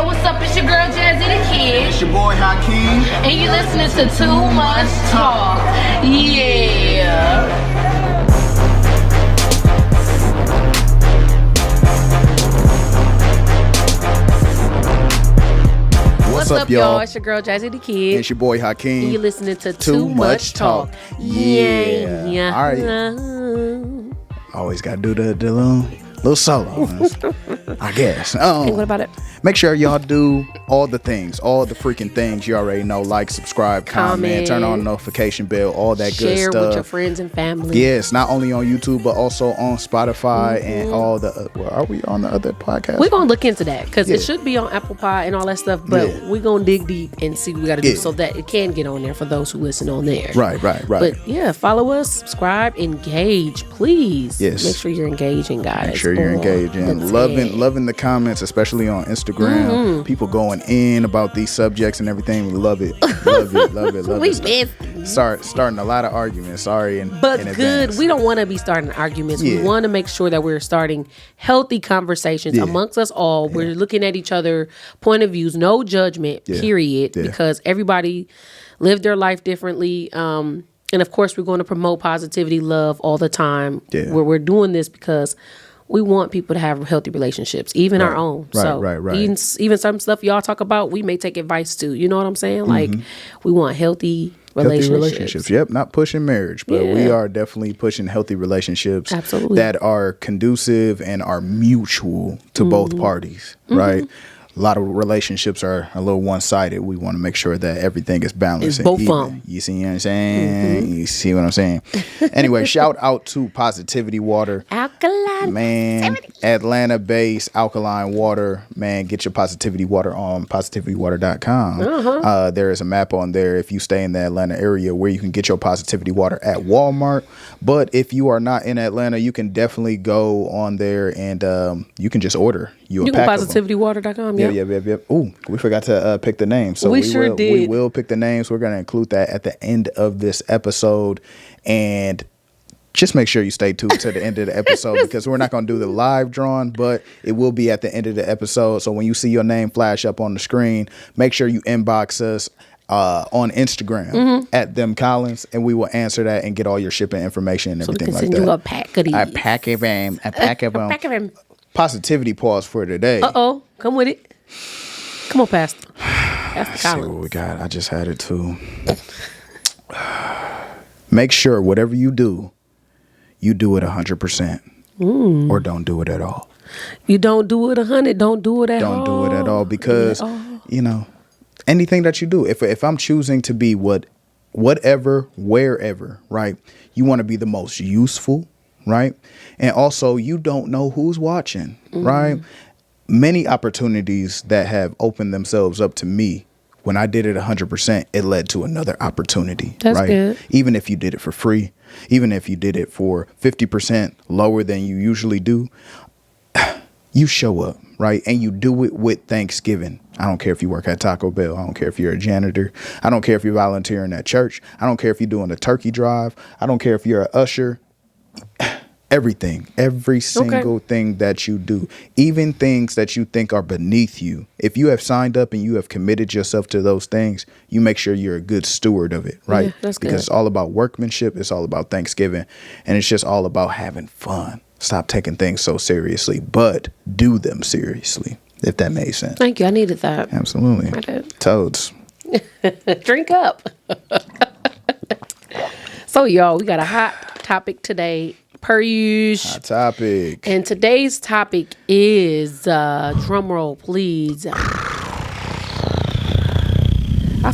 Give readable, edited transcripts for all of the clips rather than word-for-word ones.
Yo, what's up? It's your girl Jazzy the Kid. It's your boy Hakeem. And you listening to Too Much Talk. Yeah. What's up, y'all? It's your girl Jazzy the Kid. It's your boy Hakeem. And you listening to Too Much Talk. Yeah. All right. Always got to do the little solo, I guess. Hey, what about it? Make sure y'all do all the things, all the freaking things you already know, like, subscribe, comment, turn on the notification bell, all that good stuff. Share with your friends and family. Yes, not only on YouTube, but also on Spotify and all the, are we on the other podcasts? We're going to look into that because it should be on Apple Pie and all that stuff, but we're going to dig deep and see what we got to do so that it can get on there for those who listen on there. Right. But yeah, follow us, subscribe, engage, please. Yes. Make sure you're engaging, guys. Make sure you're engaging. Loving the comments, especially on Instagram. People going in about these subjects and everything. We love it. Love it. Starting a lot of arguments. Sorry. But good. Advance. We don't want to be starting arguments. We want to make sure that we're starting healthy conversations amongst us all. We're looking at each other, point of views, no judgment, period. Because everybody lived their life differently. And of course, we're going to promote positivity, love all the time. Where we're doing this because we want people to have healthy relationships, even our own. Even some stuff y'all talk about, we may take advice to. You know what I'm saying? Like, we want healthy relationships. Yep, not pushing marriage, but we are definitely pushing healthy relationships that are conducive and are mutual to both parties, right? A lot of relationships are a little one-sided. We want to make sure that everything is balanced. It's both of them. You see what I'm saying? You see what I'm saying? Anyway, shout out to Positivity Water. Alkaline. Man, Atlanta-based alkaline water. Man, get your Positivity Water on positivitywater.com. There is a map on there if you stay in the Atlanta area where you can get your Positivity Water at Walmart. But if you are not in Atlanta, you can definitely go on there and you can just order you a pack of them. Positivitywater.com. Yep. Ooh, we forgot to pick the names. So we sure did. We will pick the names. We're going to include that at the end of this episode. And just make sure you stay tuned to the end of the episode because we're not going to do the live drawing, but it will be at the end of the episode. So when you see your name flash up on the screen, make sure you inbox us on Instagram at Them Collins, and we will answer that and get all your shipping information and everything like that. So we can send you a pack of these. A pack of them. Positivity pause for today. Come with it. Come on, Pastor. Pastor See what we got. I just had it too. Make sure whatever you do it 100%, or don't do it at all. You don't do it 100. Don't do it at all. Don't do it at all because you know anything that you do. If I'm choosing to be whatever, wherever, right? You want to be the most useful. Right. And also, you don't know who's watching. Right. Many opportunities that have opened themselves up to me when I did it 100%, it led to another opportunity. That's right. Good. Even if you did it for free, even if you did it for 50% lower than you usually do, you show up. Right. And you do it with Thanksgiving. I don't care if you work at Taco Bell. I don't care if you're a janitor. I don't care if you're volunteering at church. I don't care if you're doing a turkey drive. I don't care if you're an usher. Everything, every single thing that you do, even things that you think are beneath you. If you have signed up and you have committed yourself to those things, you make sure you're a good steward of it, right? Yeah, that's because good. It's all about workmanship. It's all about Thanksgiving. And it's just all about having fun. Stop taking things so seriously, but do them seriously, if that made sense. Thank you. I needed that. Absolutely. I did. Toads. Drink up. So, y'all, we got a hot topic today. Per usual. Hot topic. And today's topic is, drum roll, please. I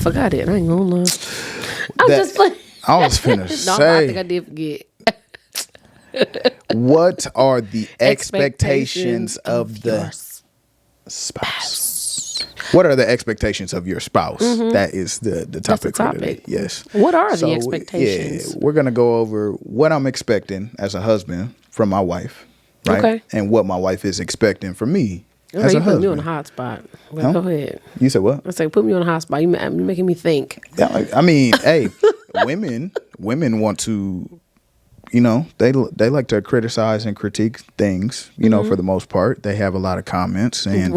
forgot it. I ain't gonna lie. I'm just playing. I was finna say. I think I did forget. What are the expectations of the spouse? What are the expectations of your spouse? That is the topic for today. Yes. What are the expectations? Yeah, we're going to go over what I'm expecting as a husband from my wife, right? Okay. And what my wife is expecting from me as a husband. You put me on a hot spot. Well, go ahead. You said what? I said put me on a hot spot. You're making me think. Yeah, I mean, hey, women want to, you know, they like to criticize and critique things, you know, for the most part. They have a lot of comments and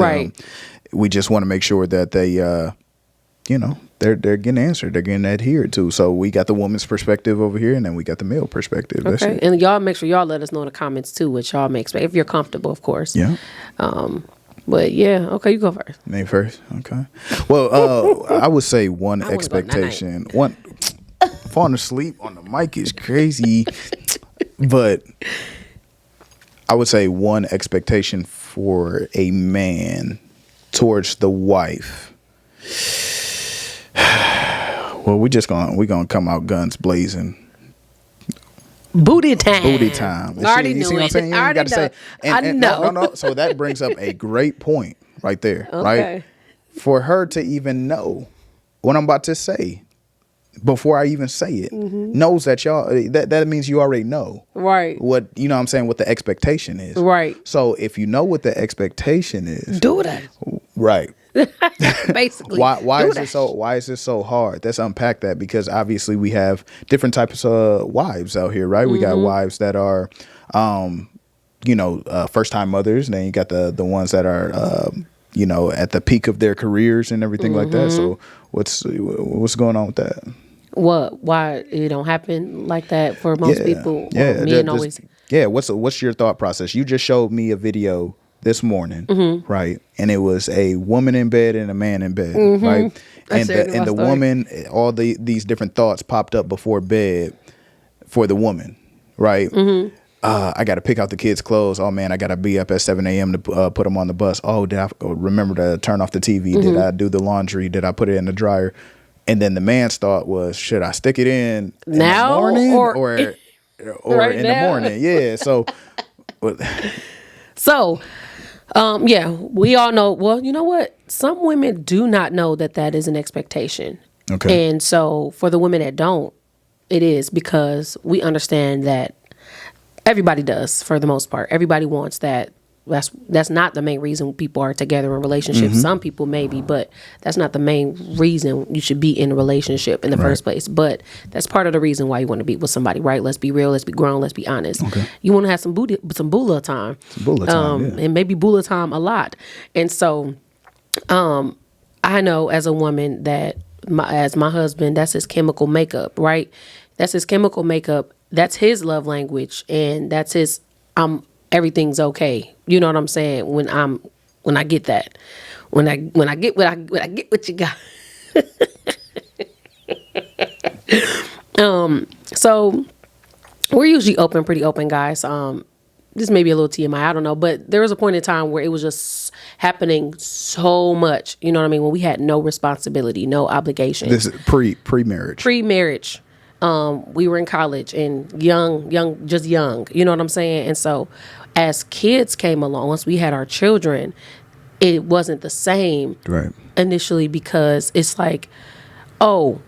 we just want to make sure that they, they're getting answered, they're getting adhered to. So we got the woman's perspective over here, and then we got the male perspective. Okay, that's it. And y'all make sure y'all let us know in the comments too what y'all may expect, if you're comfortable, of course. Yeah. But yeah, okay, you go first. Me first. Okay. Well, I would say one expectation. One falling asleep on the mic is crazy, but I would say one expectation for a man towards the wife. Well, we're gonna come out guns blazing. Booty time. Booty time. I already knew it. You got to say. I know. No. So that brings up a great point right there. Okay. Right. For her to even know what I'm about to say before I even say it, knows that that means you already know. Right. What, what I'm saying, what the expectation is. Right. So if you know what the expectation is, do that. Right. Basically. Why is it so hard? Let's unpack that, because obviously we have different types of wives out here, right? We got wives that are first time mothers, and then you got the ones that are at the peak of their careers and everything like that. So what's going on with that? What? Why it don't happen like that for most people? Yeah. Men always. Yeah. What's your thought process? You just showed me a video this morning, right? And it was a woman in bed and a man in bed, right? And the woman, all these different thoughts popped up before bed for the woman, right? I got to pick out the kids' clothes. Oh man, I got to be up at 7 a.m. to put them on the bus. Oh, did I remember to turn off the TV? Did I do the laundry? Did I put it in the dryer? And then the man's thought was, should I stick it in now the morning or right in now? the morning? Yeah. So, we all know. Well, you know what? Some women do not know that is an expectation. Okay. And so for the women that don't, it is, because we understand that everybody does, for the most part. Everybody wants that. That's not the main reason people are together in relationships. Some people maybe, but that's not the main reason you should be in a relationship in the first place. But that's part of the reason why you want to be with somebody, right? Let's be real. Let's be grown. Let's be honest. Okay. You want to have some boolah time. And maybe boolah time a lot. And so, I know as a woman that as my husband, that's his chemical makeup, right? That's his chemical makeup. That's his love language, and that's his. Everything's okay. You know what I'm saying? When I get that, when I get what you got. So we're usually pretty open, guys. This may be a little TMI, I don't know, but there was a point in time where it was just happening so much. You know what I mean? When we had no responsibility, no obligation. This is pre-marriage. Pre-marriage. We were in college and young, just young, you know what I'm saying? And so as kids came along, once we had our children, it wasn't the same initially, because it's like, oh,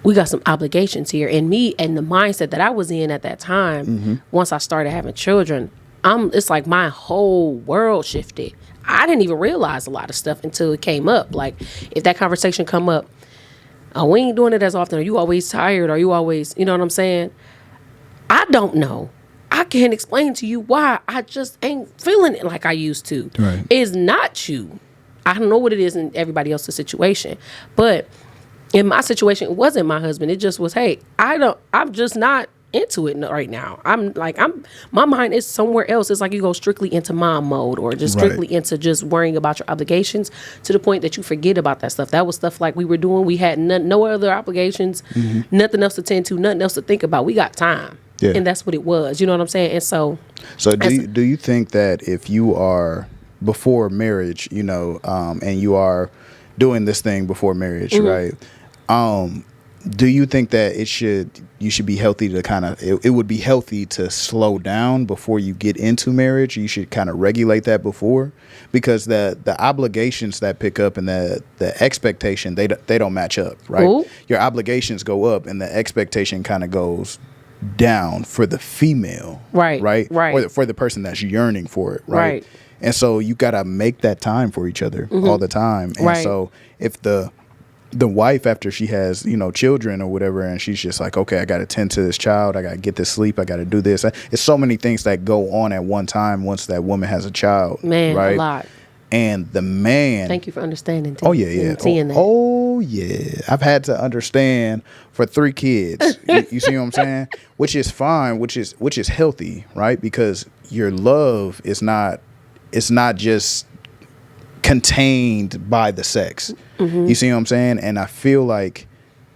we got some obligations here. And me and the mindset that I was in at that time, once I started having children, it's like my whole world shifted. I didn't even realize a lot of stuff until it came up. Like if that conversation come up, oh, we ain't doing it as often. Are you always tired? Are you always, you know what I'm saying? I don't know. I can't explain to you why I just ain't feeling it like I used to. Right. It's not you. I don't know what it is in everybody else's situation. But in my situation, it wasn't my husband. It just was, hey, I'm just not into it right now. My mind is somewhere else. It's like you go strictly into mom mode, or just strictly into just worrying about your obligations, to the point that you forget about that stuff. That was stuff like we were doing. We had no other obligations, nothing else to tend to, nothing else to think about. We got time. Yeah. And that's what it was. You know what I'm saying? And so do you think that if you are before marriage, and you are doing this thing before marriage, right? Do you think that you should be healthy to it would be healthy to slow down before you get into marriage? You should kind of regulate that before, because the obligations that pick up and the expectation, they don't match up, right? Ooh. Your obligations go up and the expectation kind of goes down for the female, right, or for the person that's yearning for it, right? And so you got to make that time for each other all the time. And so if the wife, after she has, children or whatever, and she's just like, okay, I got to tend to this child, I got to get this sleep, I got to do this. It's so many things that go on at one time once that woman has a child, man, right? A lot. And the man. Thank you for understanding. Oh yeah. Oh yeah. I've had to understand for 3 kids. You see what I'm saying? Which is fine. Which is healthy, right? Because your love is not. It's not just contained by the sex. You see what I'm saying? And I feel like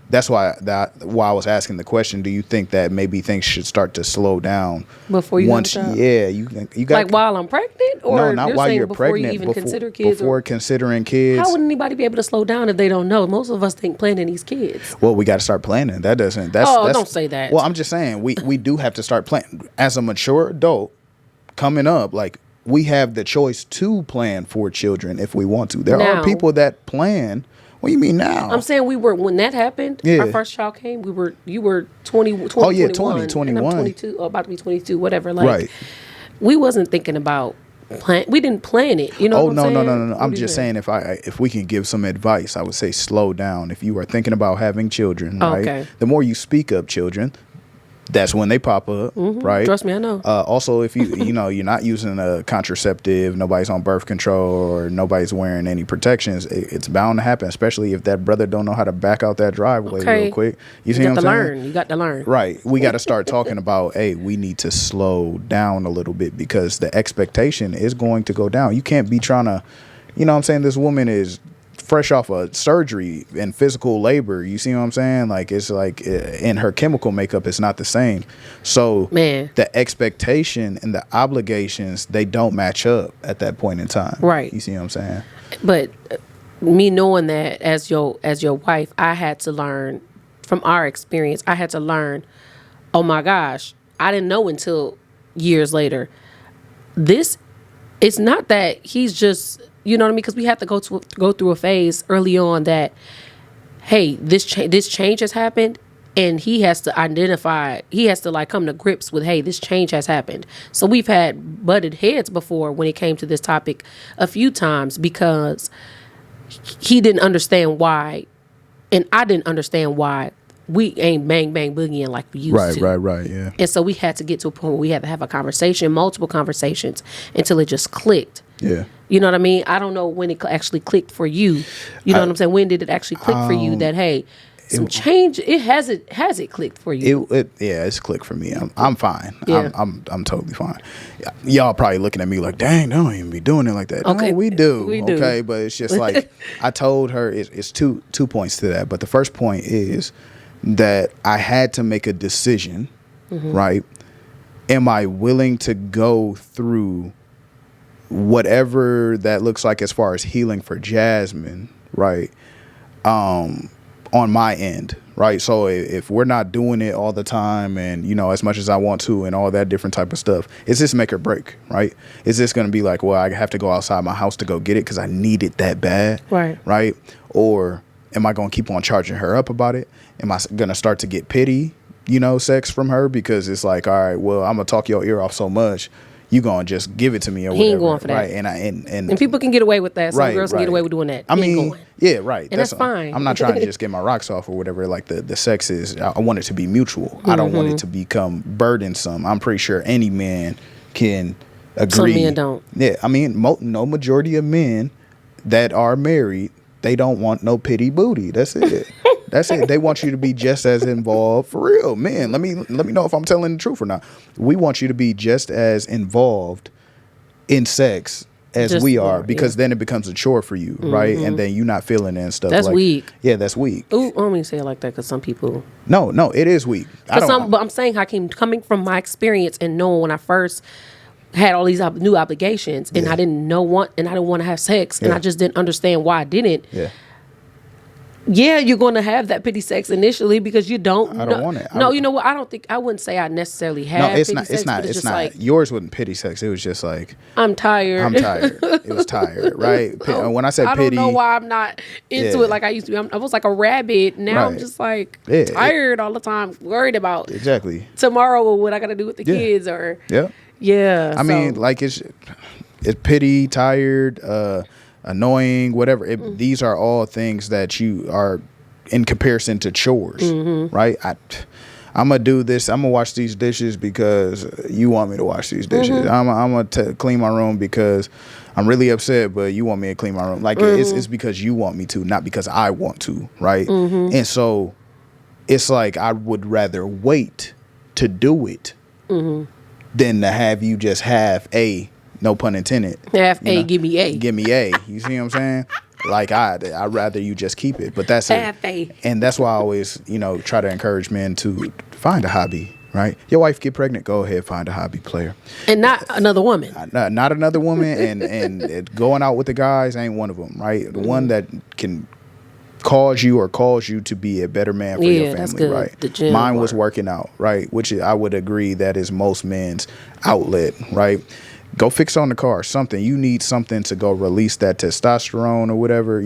that's why I was asking the question. Do you think that maybe things should start to slow down before you once? Yeah, you got like while I'm pregnant, or no, not while you're before pregnant. You even consider kids, before considering kids. How would anybody be able to slow down if they don't know? Most of us think planning these kids. Well, we got to start planning. That's don't say that. Well, I'm just saying we do have to start planning as a mature adult coming up. Like, we have the choice to plan for children if we want to. There are people that plan. What do you mean now? I'm saying when that happened, our first child came, you were 20, oh yeah, 21. 21. And I'm 22, or about to be 22, whatever. Like, right. We wasn't thinking about we didn't plan it. You know what I'm saying? No. I'm just saying if we can give some advice, I would say slow down. If you are thinking about having children, right? Okay. The more you speak up children, that's when they pop up, right? Trust me, I know. Also, if you're not using a contraceptive, nobody's on birth control, or nobody's wearing any protections, it's bound to happen. Especially if that brother don't know how to back out that driveway real quick. You see what I'm saying? You got to learn. Right. We got to start talking about, hey, we need to slow down a little bit because the expectation is going to go down. You can't be trying to, you know what I'm saying? This woman is fresh off of surgery and physical labor. You see what I'm saying? Like, it's like in her chemical makeup, it's not the same. So the expectation and the obligations, they don't match up at that point in time. Right. You see what I'm saying? But me knowing that as your wife, I had to learn from our experience. I had to learn, oh my gosh, I didn't know until years later. It's not that he's just, you know what I mean? Because we have to go through a phase early on that, hey, this change has happened, and he has to like come to grips with, hey, this change has happened. So we've had butted heads before when it came to this topic a few times because he didn't understand why, and I didn't understand why we ain't bang bang boogieing like we used to. Right, yeah. And so we had to get to a point where we had to have a conversation, multiple conversations, until it just clicked. Yeah. You know what I mean? I don't know when it actually clicked for you. You know what I'm saying? When did it actually click for you that, hey, some change? Has it clicked for you? It's clicked for me. I'm fine. Yeah. I'm totally fine. Y'all probably looking at me like, dang, they don't even be doing it like that. Okay. No, we do. Okay, but it's just like I told her. It's two points to that. But the first point is that I had to make a decision. Right? Am I willing to go through whatever that looks like as far as healing for Jasmine, right? On my end, right? So if we're not doing it all the time and, as much as I want to and all that different type of stuff, is this make or break, right? Is this going to be like, well, I have to go outside my house to go get it because I need it that bad, right? Or am I going to keep on charging her up about it? Am I going to start to get pity, sex from her because it's like, all right, well, I'm going to talk your ear off so much, you gonna just give it to me or whatever. He ain't going for that. Right. And people can get away with that. Some girls can get away with doing that. I mean, yeah, right. And that's fine. I'm not trying to just get my rocks off or whatever. Like the sex is, I want it to be mutual. I don't want it to become burdensome. I'm pretty sure any man can agree. Some men don't. Yeah. I mean, no majority of men that are married, they don't want no pity booty. That's it. That's it. They want you to be just as involved. For real, man. Let me know if I'm telling the truth or not. We want you to be just as involved in sex as we are, because then it becomes a chore for you, right? And then you're not feeling it and stuff. That's weak. Yeah, that's weak. Ooh, I don't mean to say it like that because some people. No, it is weak. But I'm saying coming from my experience and knowing when I first had all these new obligations and I didn't want to have sex and I just didn't understand why I didn't. Yeah, you're going to have that pity sex initially because you don't. I don't want it. No, you know what? I wouldn't say I necessarily have. No, it's pity not. sex, It's not. Like, yours wasn't pity sex. It was just like I'm tired. It was tired, right? When I said pity, I don't know why I'm not into it like I used to be. I was like a rabbit. Now I'm just like tired all the time, worried about tomorrow what I got to do with the kids or I mean, like it's pity, tired. Annoying, whatever. These are all things that you are in comparison to chores, right? I'm gonna do this. I'm gonna wash these dishes because you want me to wash these dishes. I'm gonna clean my room because I'm really upset, but you want me to clean my room. Like, it's because you want me to, not because I want to, right? And so it's like I would rather wait to do it than to have you just have a, no pun intended. Give me a. Give me a. You see what I'm saying? Like, I'd rather you just keep it. But that's it. And that's why I always, try to encourage men to find a hobby, right? Your wife get pregnant, go ahead, find a hobby, player. And not another woman. Not another woman. And going out with the guys ain't one of them, right? The one that can calls you to be a better man for your family, that's good. Right? The gym Mine was working out, right? Which I would agree that is most men's outlet, right? Go fix on the car, something. You need something to go release that testosterone or whatever,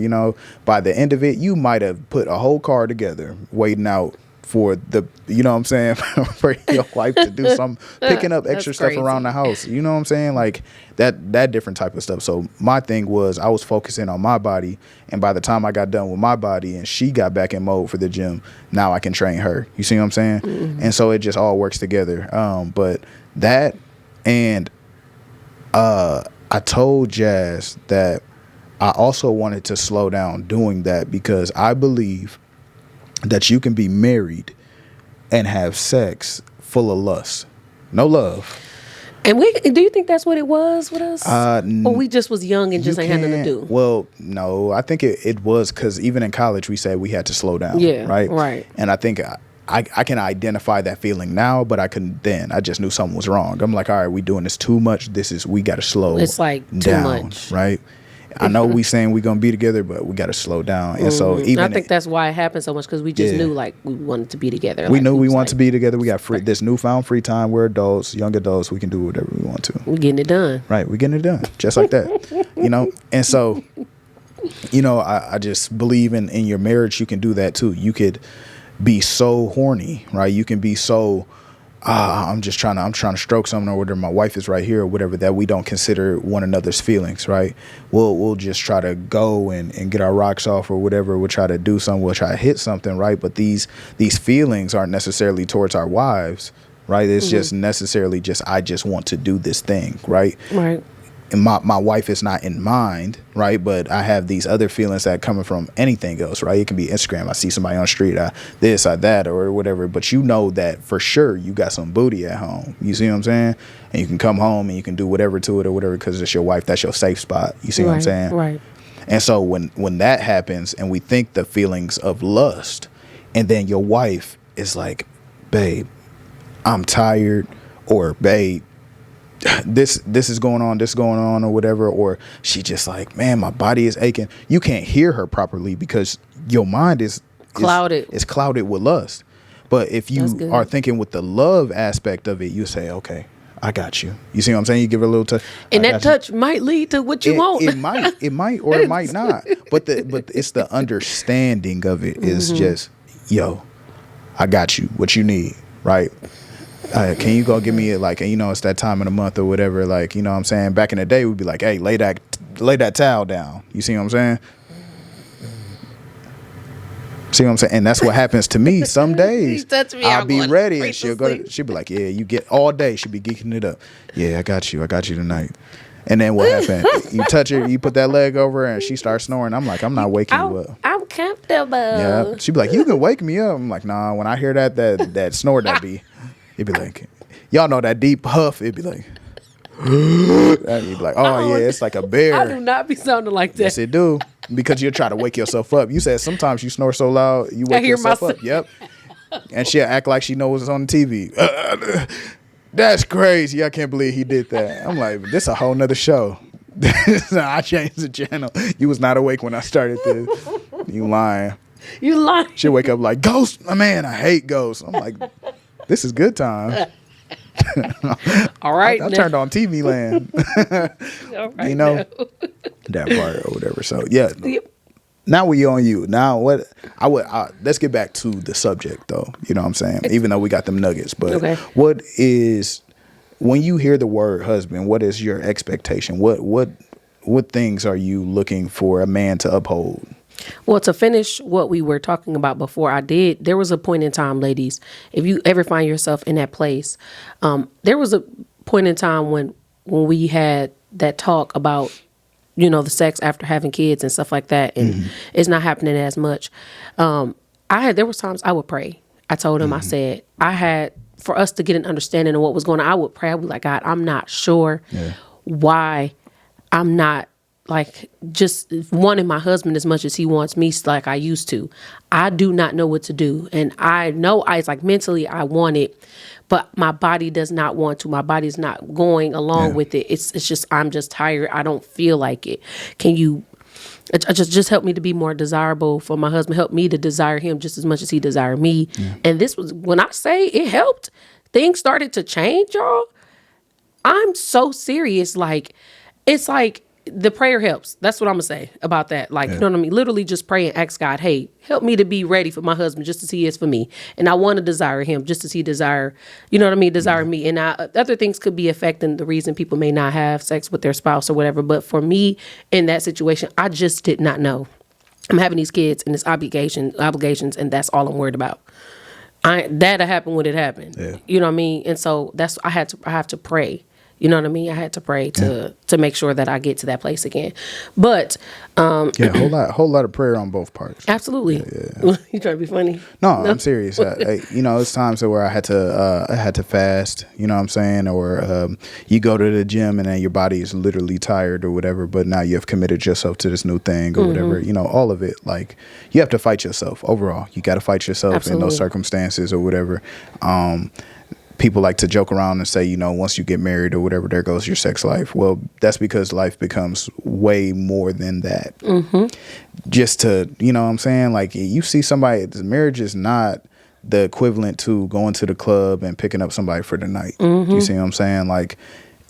By the end of it, you might have put a whole car together waiting out for the, for your wife to do some picking up extra stuff around the house. You know what I'm saying? Like that different type of stuff. So my thing was I was focusing on my body. And by the time I got done with my body and she got back in mode for the gym, now I can train her. You see what I'm saying? And so it just all works together. But that and I told Jazz that I also wanted to slow down doing that because I believe that you can be married and have sex full of lust, no love. And do you think that's what it was with us? Or we just was young and just ain't had nothing to do? Well, no, I think it was because even in college we said we had to slow down. Yeah, right. And I think I can identify that feeling now, but I couldn't then. I just knew something was wrong. I'm like, all right, we doing this too much. We got to slow. It's like down, too much, right? I know we saying we gonna be together, but we got to slow down. And so I think that's why it happened so much because we just knew like we wanted to be together. We knew we wanted to be together. We got this newfound free time. We're adults, young adults. We can do whatever we want to. We're getting it done. Right, we're getting it done, just like that. And so, I just believe in your marriage. You can do that too. You could be so horny, right? You can be so I'm trying to stroke something, or whatever, my wife is right here or whatever, that we don't consider one another's feelings, right? We'll just try to go and get our rocks off or whatever. We'll try to do something, we'll try to hit something, right? But these feelings aren't necessarily towards our wives, right? It's just necessarily I just want to do this thing, right? Right. And my wife is not in mind, right? But I have these other feelings that coming from anything else, right? It can be Instagram. I see somebody on the street, this, that, or whatever. But you know that for sure you got some booty at home. You see what I'm saying? And you can come home and you can do whatever to it or whatever because it's your wife. That's your safe spot. You see what I'm saying? Right. And so when that happens and we think the feelings of lust, and then your wife is like, babe, I'm tired, or babe, this is going on or whatever, or she just like, man, my body is aching. You can't hear her properly because your mind is clouded. It's clouded with lust. But if you are thinking with the love aspect of it, you say, okay, I got you. You see what I'm saying? You give her a little touch, and that touch might lead to what you want. It might, or it might not. But it's the understanding of it is just, yo, I got you. What you need, right? Can you go give me it's that time of the month or whatever, like, you know what I'm saying? Back in the day, we'd be like, hey, lay that towel down. You see what I'm saying? See what I'm saying? And that's what happens to me some days. I'll be ready and she'll be like, yeah, you get all day. She'll be geeking it up. Yeah, I got you tonight. And then what happened? You touch her, you put that leg over her, and she starts snoring. I'm like, I'm not waking you up. I'm comfortable. Yeah. She'd be like, you can wake me up. I'm like, nah, when I hear that snore, it'd be like, y'all know that deep huff, it'd be like, you'd be like, oh yeah, it's like a bear. I do not be sounding like that. Yes, it do. Because you'll try to wake yourself up. You said sometimes you snore so loud, you wake yourself up. Yep. And she'll act like she knows it's on the TV. That's crazy. I can't believe he did that. I'm like, this a whole nother show. I changed the channel. You was not awake when I started this. You lying. You lying. She'll wake up like, ghost, man, I hate ghosts. I'm like, this is good time. All right. I turned on TV land. All right, you know, that part or whatever. So yeah. Now we on you. Now let's get back to the subject though. You know what I'm saying? Even though we got them nuggets, but what is, when you hear the word husband, what is your expectation? What things are you looking for a man to uphold? Well, to finish what we were talking about before, there was a point in time, ladies, if you ever find yourself in that place, there was a point in time when we had that talk about the sex after having kids and stuff like that, and it's not happening as much. There was times I would pray. I told him, I said, for us to get an understanding of what was going on, I would pray. I would be like, God, I'm not sure why I'm not like just wanting my husband as much as he wants me like I used to. I do not know what to do. And I know it's like mentally I want it, but my body does not want to. My body's not going along with it. It's just, I'm just tired. I don't feel like it. Can you just help me to be more desirable for my husband? Help me to desire him just as much as he desired me. Yeah. And this was, when I say it helped, things started to change, y'all. I'm so serious. Like, it's like, the prayer helps. That's what I'm gonna say about that. Like, you know what I mean? Literally just pray and ask God, hey, help me to be ready for my husband just as he is for me. And I want to desire him just as he desire me. And other things could be affecting the reason people may not have sex with their spouse or whatever. But for me, in that situation, I just did not know. I'm having these kids and it's obligations, and that's all I'm worried about. That'll happen when it happened. Yeah. You know what I mean? And so I have to pray. You know what I mean? I had to pray to make sure that I get to that place again. But whole lot of prayer on both parts. Absolutely. Yeah. You trying to be funny? No, I'm serious. It's times where I had to fast. You know what I'm saying? Or you go to the gym and then your body is literally tired or whatever. But now you have committed yourself to this new thing or whatever. You know, all of it. Like, you have to fight yourself overall. You got to fight yourself in those circumstances or whatever. People like to joke around and say, once you get married or whatever, there goes your sex life. Well, that's because life becomes way more than that. Just to, you know what I'm saying? Like, you see somebody, marriage is not the equivalent to going to the club and picking up somebody for the night. You see what I'm saying? Like,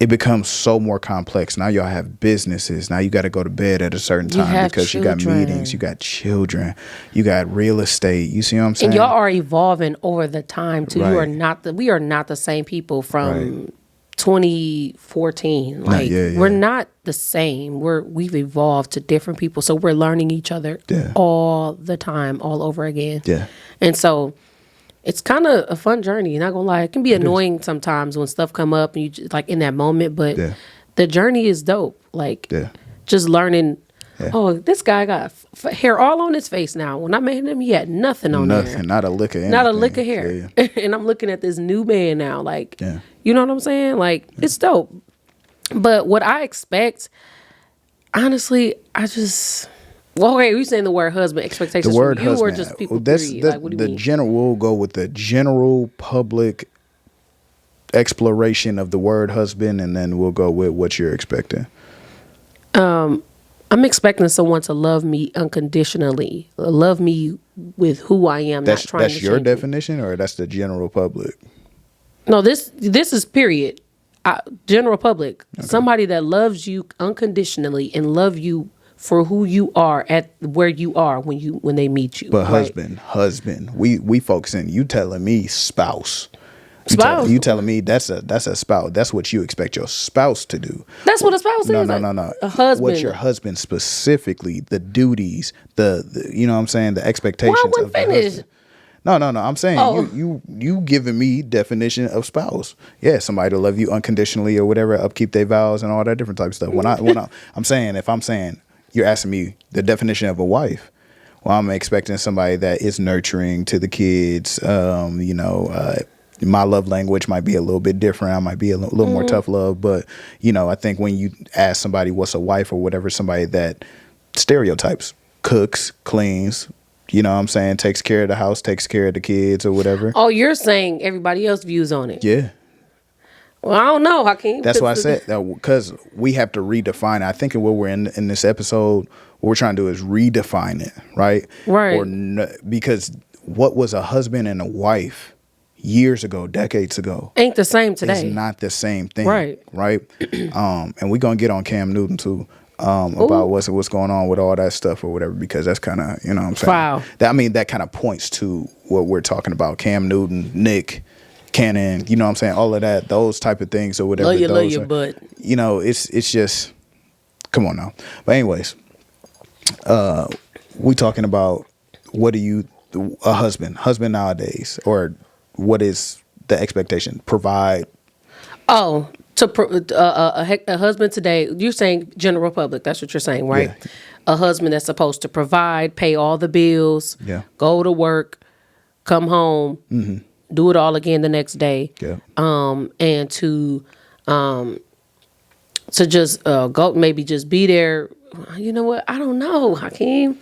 it becomes so more complex. Now y'all have businesses. Now you got to go to bed at a certain time because you got meetings, you got children, you got real estate. You see what I'm saying? And y'all are evolving over the time too. Right. We are not the same people from 2014. Like, we're not the same. We've evolved to different people. So we're learning each other all the time, all over again. Yeah. And so it's kind of a fun journey. Not gonna lie, it can be annoying sometimes when stuff come up and you just, like, in that moment. But the journey is dope. Like, just learning. Yeah. Oh, this guy got hair all on his face now. When I met him, he had nothing on there. Not a lick of anything. Not a lick of hair. Yeah. And I'm looking at this new man now. Like, you know what I'm saying? Like, it's dope. But what I expect, honestly, okay, you saying the word husband, expectations the word from you husband, or just people period? Like, what do you mean? We'll go with the general public exploration of the word husband, and then we'll go with what you're expecting. I'm expecting someone to love me unconditionally, love me with who I am. That's your definition, or that's the general public? No, this is period. General public. Okay. Somebody that loves you unconditionally and love you for who you are at where you are when they meet you. But right? husband. We focusing. You telling me spouse. You telling me that's a spouse. That's what you expect your spouse to do. That's what a spouse is. No. A husband. What's your husband specifically? The duties. The you know what I'm saying? The expectations of the husband. No. I'm saying you giving me definition of spouse. Yeah, somebody to love you unconditionally or whatever, upkeep their vows and all that different type of stuff. I'm saying you're asking me the definition of a wife. Well, I'm expecting somebody that is nurturing to the kids. My love language might be a little bit different. I might be a little more tough love. But, I think when you ask somebody what's a wife or whatever, somebody that stereotypes, cooks, cleans, you know what I'm saying, takes care of the house, takes care of the kids or whatever. Oh, you're saying everybody else views on it. Yeah. Well, I don't know, Hakeem. That's why I said that, because we have to redefine it. I think what we're in this episode, what we're trying to do is redefine it, right? Right. Because what was a husband and a wife years ago, decades ago, ain't the same today. It's not the same thing, right? And we're gonna get on Cam Newton too, about what's going on with all that stuff or whatever, because that's kind of, you know what I'm saying. Wow. That kind of points to what we're talking about. Cam Newton, Nick Cannon, you know what I'm saying, all of that, those type of things or whatever. Love you, but it's just, come on now. But anyways, we talking about a husband nowadays, or what is the expectation? Provide. Oh, A husband today, you're saying general public, that's what you're saying, right? Yeah. A husband that's supposed to provide, pay all the bills, go to work, come home, do it all again the next day, and to just go, maybe just be there. You know what? I don't know, Hakeem.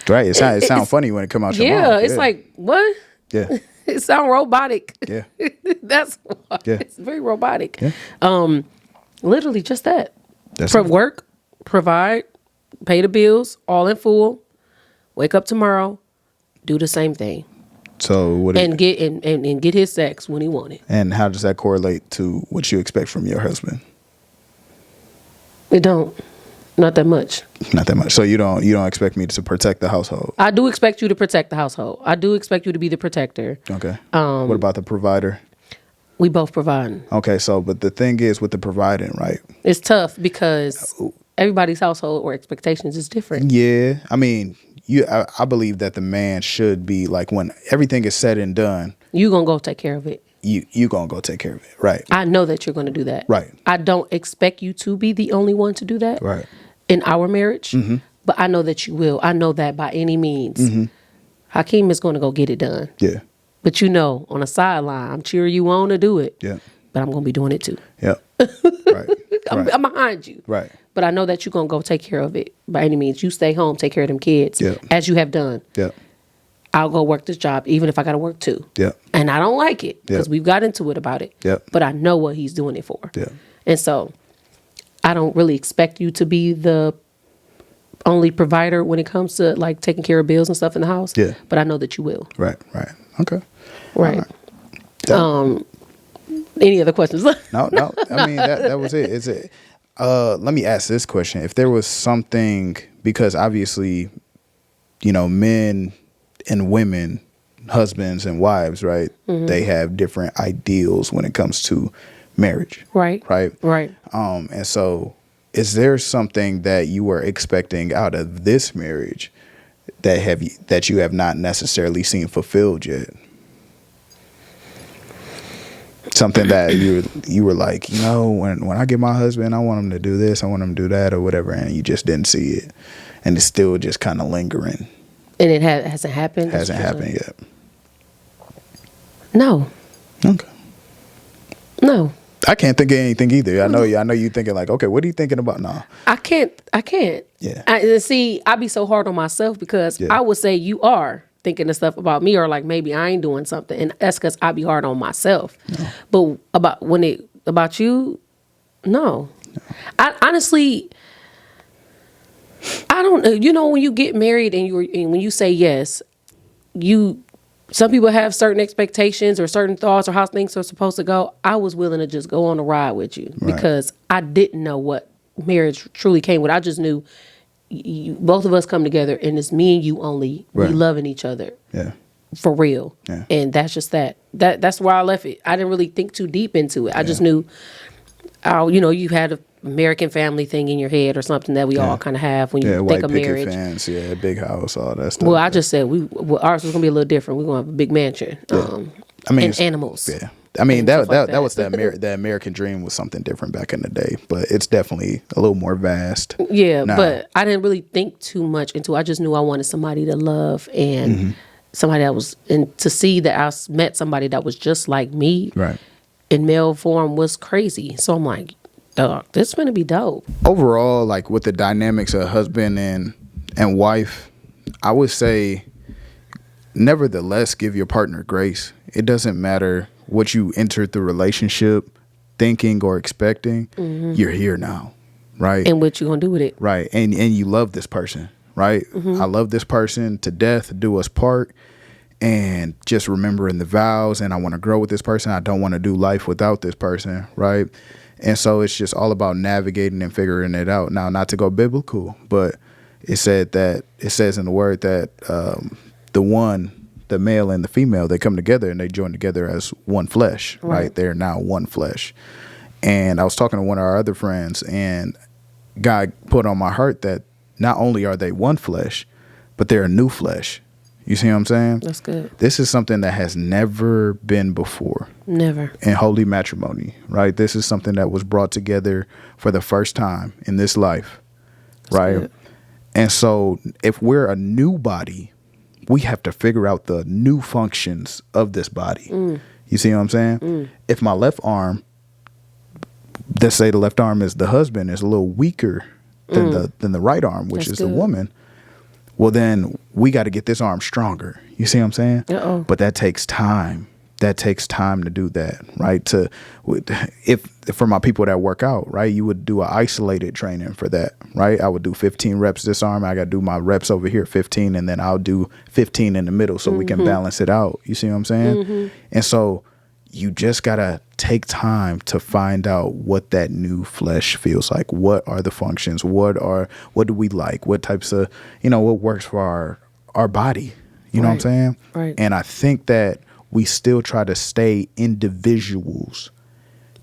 Right. It sounds funny when it come out your mouth. Yeah, it's like, what? Yeah. It sounds robotic. Yeah. That's why. Yeah. It's very robotic. Yeah. Literally just that. Work, provide, pay the bills, all in full, wake up tomorrow, do the same thing. So what? And get his sex when he want it. And how does that correlate to what you expect from your husband? It don't. Not that much. Not that much. So you don't expect me to protect the household? I do expect you to protect the household. I do expect you to be the protector. Okay. What about the provider? We both provide. Okay, so but the thing is with the providing, right? It's tough because everybody's household or expectations is different. Yeah. I mean, I believe that the man should be like, when everything is said and done, you gonna go take care of it. You gonna go take care of it, right? I know that you're gonna do that. Right. I don't expect you to be the only one to do that. Right. In our marriage, but I know that you will. I know that by any means, Hakeem is going to go get it done. Yeah. But on a sideline, I'm cheering you on to do it. Yeah. But I'm going to be doing it too. Yeah. Right. I'm behind you. Right. But I know that you're going to go take care of it by any means. You stay home, take care of them kids, as you have done. Yeah. I'll go work this job, even if I got to work too. Yeah. And I don't like it because we've got into it about it. Yeah. But I know what he's doing it for. Yeah. And so I don't really expect you to be the only provider when it comes to like taking care of bills and stuff in the house. Yeah. But I know that you will. Right. Right. Okay. Right. Any other questions? No. I mean, that was it. Is it? Let me ask this question. If there was something, because obviously, men and women, husbands and wives, right? They have different ideals when it comes to marriage. Right. Right. Right. And so is there something that you were expecting out of this marriage that you have not necessarily seen fulfilled yet? Something that you were like, when I get my husband, I want him to do this, I want him to do that, or whatever, and you just didn't see it, and it's still just kind of lingering. And it hasn't happened. Hasn't happened yet. No. Okay. No. I can't think of anything either. I know you thinking like, okay, what are you thinking about now? I can't. Yeah. See, I be so hard on myself because I would say you are thinking of stuff about me, or like maybe I ain't doing something, and that's because I be hard on myself. No. But about you, no. I honestly, I don't. When you get married and when you say yes, some people have certain expectations or certain thoughts or how things are supposed to go. I was willing to just go on a ride with you because I didn't know what marriage truly came with. I just knew both of us come together and it's me and you only. Right. We loving each other. Yeah. For real. Yeah. And that's just that. That's where I left it. I didn't really think too deep into it. I just knew, you had a American family thing in your head or something that we all kind of have when you think of marriage. Fence, big house, all that stuff. Well, I just said ours was gonna be a little different. We're gonna have a big mansion. And animals. Yeah. I mean that was the American dream was something different back in the day, but it's definitely a little more vast. Yeah, now. But I didn't really think too much into it. I just knew I wanted somebody to love and somebody that was, and to see that I met somebody that was just like me, right, in male form was crazy. So I'm like, dog, this is gonna be dope. Overall, like with the dynamics of husband and wife, I would say, nevertheless, give your partner grace. It doesn't matter what you entered the relationship thinking or expecting. You're here now, right? And what you gonna do with it, right? And you love this person, right? I love this person to death, do us part. And just remembering the vows, and I want to grow with this person. I don't want to do life without this person, right? And so it's just all about navigating and figuring it out. Now, not to go biblical, but it says in the word that the male and the female, they come together and they join together as one flesh, right? They're now one flesh. And I was talking to one of our other friends, and God put on my heart that not only are they one flesh, but they're a new flesh. You see what I'm saying? That's good. This is something that has never been before. Never. In holy matrimony, right? This is something that was brought together for the first time in this life, that's right? Good. And so if we're a new body, we have to figure out the new functions of this body. You see what I'm saying? If my left arm, let's say the left arm is the husband, is a little weaker than the right arm, which is the woman. Well, then we got to get this arm stronger. You see what I'm saying? But that takes time. That takes time to do that, right? If for my people that work out, right, you would do an isolated training for that, right? I would do 15 reps this arm. I got to do my reps over here, 15, and then I'll do 15 in the middle so we can balance it out. You see what I'm saying? And so you just got to take time to find out what that new flesh feels like. What are the functions? What do we like? What types of, what works for our body? You know what I'm saying? Right. And I think that we still try to stay individuals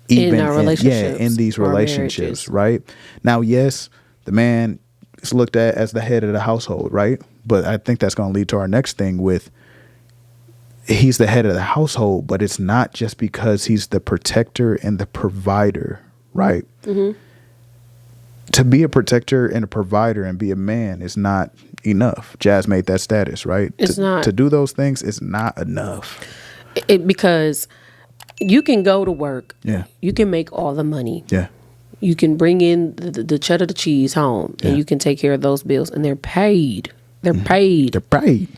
even in our relationships. In these relationships, right? Now, yes, the man is looked at as the head of the household, right? But I think that's going to lead to our next thing with, he's the head of the household, but it's not just because he's the protector and the provider, right? To be a protector and a provider and be a man is not enough. Jazz made that status, right? It's not. To do those things is not enough. Because you can go to work. Yeah. You can make all the money. Yeah. You can bring in the cheddar, the cheese home, and you can take care of those bills, and they're paid. They're paid. They're paid.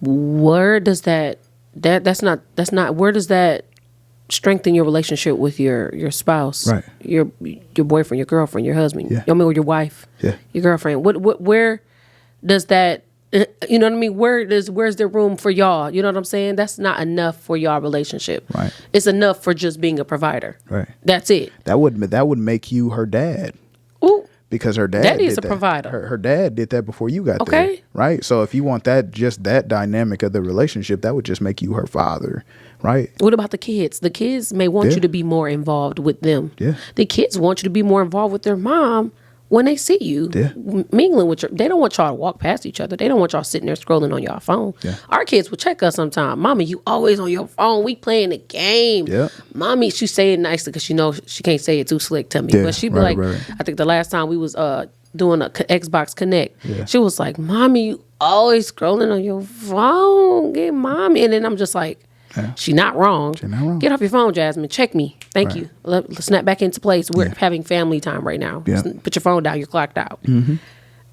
Where does that's not where does that strengthen your relationship with your spouse, right? Your boyfriend, your girlfriend, your husband, or your wife, your girlfriend. Where does that, you know what I mean? Where's the room for y'all? You know what I'm saying? That's not enough for y'all relationship. Right. It's enough for just being a provider. Right. That's it. That would make you her dad. Ooh. Because her dad Daddy is a provider. Her dad did that before you got there. Right? So if you want that dynamic of the relationship, that would just make you her father. Right? What about the kids? The kids may want you to be more involved with them. Yeah. The kids want you to be more involved with their mom when they see you mingling with they don't want y'all to walk past each other. They don't want y'all sitting there scrolling on your phone. Yeah. Our kids will check us sometime. Mommy, you always on your phone. We playing the game. Yeah. Mommy, she say it nicely because she knows she can't say it too slick to me. Yeah, but she be like, I think the last time we was doing a Xbox Connect, she was like, Mommy, you always scrolling on your phone. Get mommy. And then I'm just like, she not wrong. Get off your phone, Jasmine. Check me. Thank you. Let's snap back into place. We're having family time right now. Put your phone down. You're clocked out.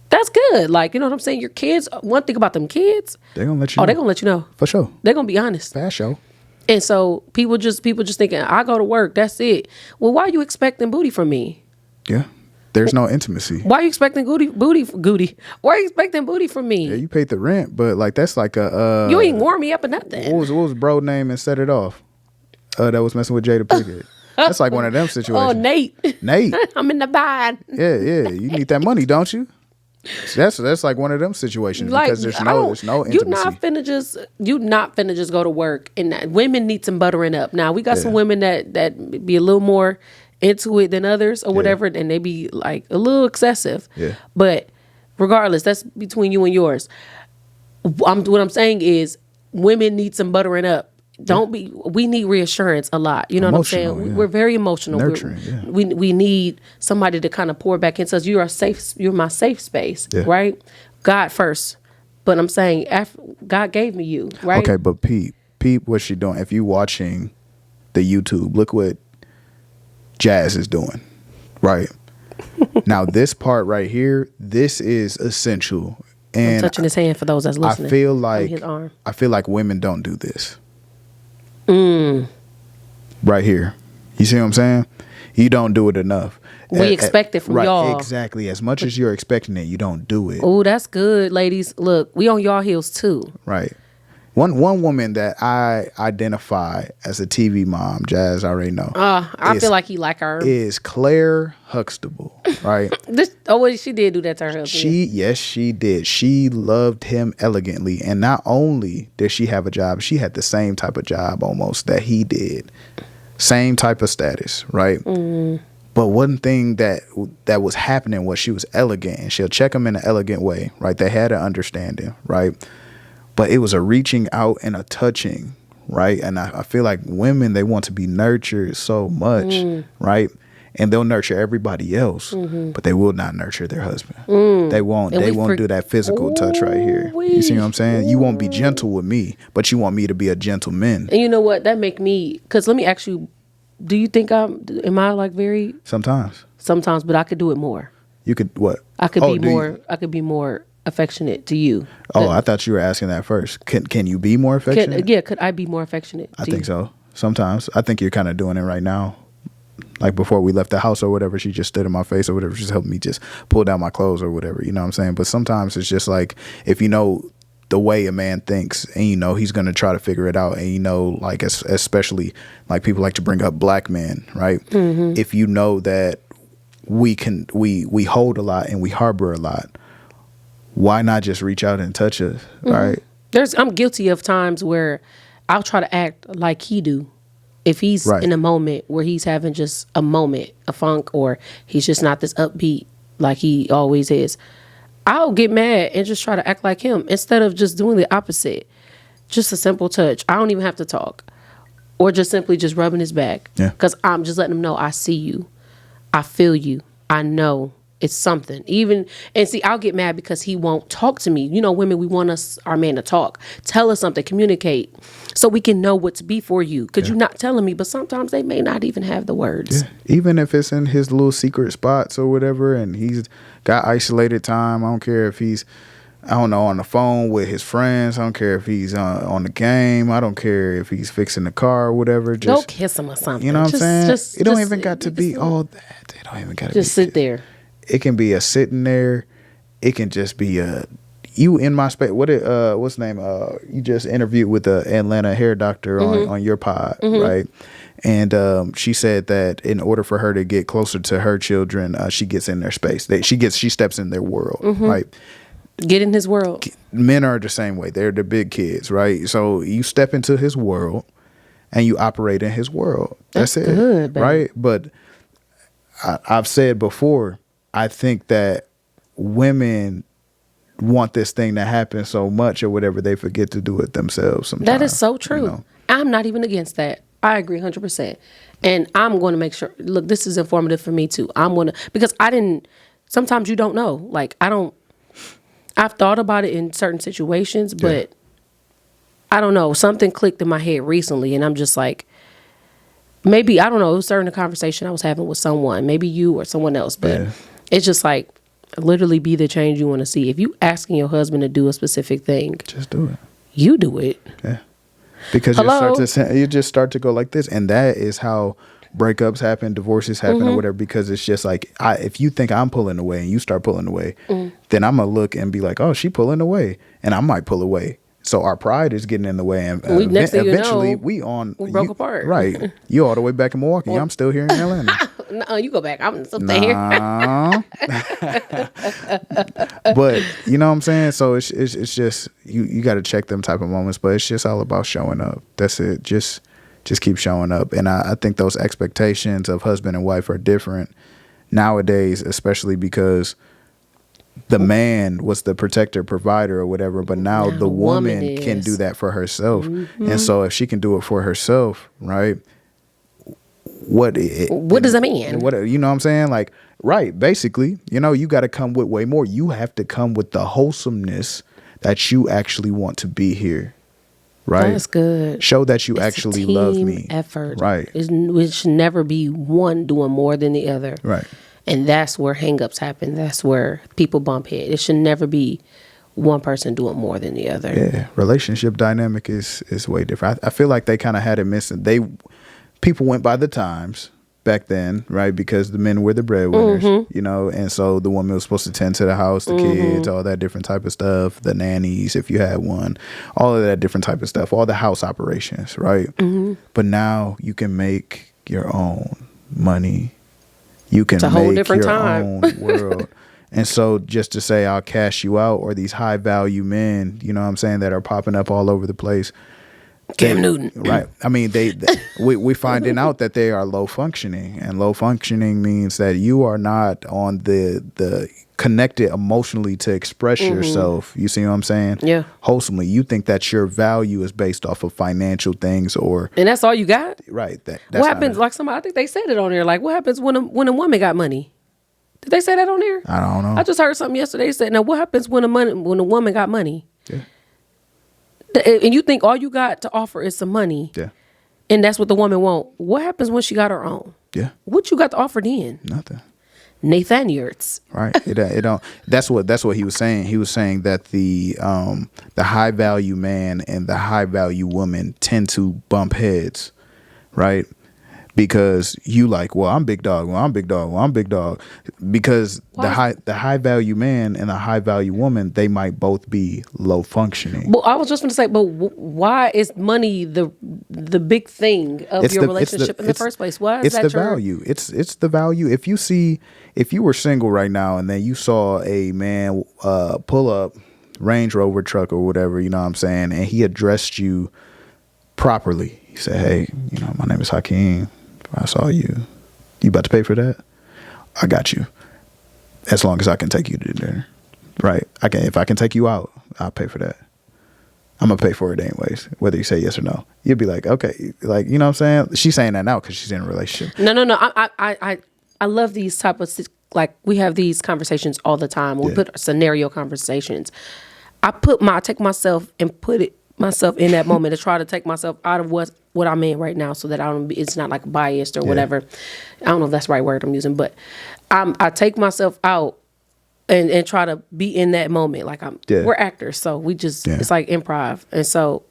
That's good. Like, you know what I'm saying? Your kids, one thing about them kids, they're going to let you know. They're going to let you know. For sure. They're going to be honest. For sure. And so people just thinking, I go to work. That's it. Well, why are you expecting booty from me? Yeah. There's no intimacy. Why are you expecting booty? Why are you expecting booty from me? Yeah, you paid the rent, but like that's like a you ain't warm me up or nothing. What was bro name and set it off? That was messing with Jada Pinkett. That's like one of them situations. Oh, Nate. Nate. I'm in the bind. Yeah. You need that money, don't you? That's like one of them situations like, because there's no intimacy. You not finna just go to work and women need some buttering up. Now we got some women that be a little more into it than others or whatever, and they be like a little excessive. Yeah. But regardless, that's between you and yours. What I'm saying is women need some buttering up. We need reassurance a lot. You know emotional, what I'm saying? We're very emotional. Nurturing, We need somebody to kind of pour back into us. You're my safe space, right? God first. But I'm saying God gave me you, right? Okay, but Pete, what's she doing? If you watching the YouTube, look what Jazz is doing, right? Now this part right here, this is essential. And I'm touching his hand for those that's listening. I feel like his arm. Women don't do this. Right here. You see what I'm saying? You don't do it enough. We expect it from y'all. Exactly. As much as you're expecting it, you don't do it. Oh, that's good, ladies. Look, we on y'all heels too. Right. One woman that I identify as a TV mom, Jazz, I already know. I feel like he like her. Is Claire Huxtable, right? She did do that to her husband. Yes, she did. She loved him elegantly. And not only did she have a job, she had the same type of job almost that he did. Same type of status, right? But one thing that was happening was she was elegant, and she'll check him in an elegant way, right? They had an understanding, right? but it was a reaching out and a touching, right? And I feel like women, they want to be nurtured so much, right? And they'll nurture everybody else, but they will not nurture their husband. They won't. They won't do that physical touch right here. You see what I'm saying? You won't be gentle with me, but you want me to be a gentleman. And you know what? That make me, because let me ask you, do you think am I like very? Sometimes, but I could do it more. You could what? I could be more. I could be more affectionate to you. I thought you were asking that first. Can you be more affectionate? Could I be more affectionate? I think so. Sometimes. I think you're kind of doing it right now. Like before we left the house or whatever, she just stood in my face or whatever. She's helping me just pull down my clothes or whatever. You know what I'm saying? But sometimes it's just like, if you know the way a man thinks and you know he's going to try to figure it out, and you know, like especially like people like to bring up black men, right? If you know that we hold a lot and we harbor a lot, why not just reach out and touch us, right? I'm guilty of times where I'll try to act like he do. If he's in a moment where he's having just a moment, a funk, or he's just not this upbeat like he always is, I'll get mad and just try to act like him instead of just doing the opposite. Just a simple touch. I don't even have to talk. Or just simply just rubbing his back. Because I'm just letting him know I see you. I feel you. I know it's something. And see, I'll get mad because he won't talk to me. You know, women, we want our man to talk. Tell us something. Communicate. So we can know what to be for you. Because you're not telling me. But sometimes they may not even have the words. Even if it's in his little secret spots or whatever, and he's got isolated time. I don't care if he's, I don't know, on the phone with his friends. I don't care if he's on the game. I don't care if he's fixing the car or whatever. Just go kiss him or something. You know what I'm saying? It don't even got to be all that. It don't even got to be. Just sit there. It can be a sitting there. It can just be a you in my space. What's the name? You just interviewed with the Atlanta hair doctor on your pod, right? And she said that in order for her to get closer to her children, she gets in their space. She steps in their world, right? Get in his world. Men are the same way. They're the big kids, right? So you step into his world and you operate in his world. That's it, good, baby. Right? But I've said before, I think that women want this thing to happen so much or whatever, they forget to do it themselves sometimes. That is so true. You know? I'm not even against that. I agree 100%. And I'm going to make sure, look, this is informative for me too. Because sometimes you don't know. Like, I've thought about it in certain situations, but I don't know. Something clicked in my head recently and I'm just like, maybe, I don't know, it was during a conversation I was having with someone, maybe you or someone else, but it's just like, literally be the change you want to see. If you asking your husband to do a specific thing, just do it. You do it. Yeah. Because you just start to go like this. And that is how breakups happen, divorces happen or whatever, because it's just like, if you think I'm pulling away and you start pulling away, then I'm going to look and be like, oh, she pulling away. And I might pull away. So our pride is getting in the way, and eventually we broke apart. Right, you all the way back in Milwaukee. I'm still here in Atlanta. No, you go back. I'm still here. But you know what I'm saying. So it's just you got to check them type of moments. But it's just all about showing up. That's it. Just keep showing up. And I think those expectations of husband and wife are different nowadays, especially because the man was the protector, provider, or whatever, but now the woman can do that for herself. And so if she can do it for herself, right? What does that mean? You know what I'm saying? Like, right, basically, you know, you got to come with way more. You have to come with the wholesomeness that you actually want to be here. Right? That's good. Show that you actually love me. Effort. Right. It should never be one doing more than the other. Right. And that's where hangups happen. That's where people bump head. It should never be one person doing more than the other. Yeah, relationship dynamic is way different. I feel like they kind of had it missing. People went by the times back then, right? Because the men were the breadwinners, you know, and so the woman was supposed to tend to the house, the kids, all that different type of stuff, the nannies, if you had one, all of that different type of stuff, all the house operations, right? But now you can make your own money. You can make your own world. And so just to say I'll cash you out, or these high value men, you know what I'm saying, that are popping up all over the place, Cam Newton. Right. I mean, we finding out that they are low functioning, and low functioning means that you are not on the connected emotionally to express yourself. You see what I'm saying? Yeah. Wholesomely. You think that your value is based off of financial things, and that's all you got? Right. That's what happens? Like somebody, I think they said it on there. Like, what happens when a woman got money? Did they say that on there? I don't know. I just heard something yesterday. They said, now what happens when a woman got money? Yeah. And you think all you got to offer is some money. Yeah. And that's what the woman want. What happens when she got her own? Yeah. What you got to offer then? Nothing. Nathan Yurts. Right. It don't. That's what he was saying. He was saying that the high value man and the high value woman tend to bump heads, right? Because you like, well, I'm big dog. Well, I'm big dog. Well, I'm big dog. Because the high value man and the high value woman, they might both be low functioning. Well, I was just going to say, but why is money the big thing of your relationship in the first place? Why is that the value? It's the value. If you were single right now and then you saw a man pull up Range Rover truck or whatever, you know what I'm saying, and he addressed you properly. He said, "Hey, my name is Hakeem. I saw you. You about to pay for that? I got you. As long as I can take you to dinner, right? If I can take you out, I'll pay for that. I'm gonna pay for it anyways, whether you say yes or no." You'll be like, okay, like, you know what I'm saying? She's saying that now because she's in a relationship. No. I love these type of, like, we have these conversations all the time. We put scenario conversations. I take myself and put myself in that moment to try to take myself out of what I'm in right now, so that it's not like biased or whatever. I don't know if that's the right word I'm using, but I take myself out and try to be in that moment. Like we're actors, so we just it's like improv, and so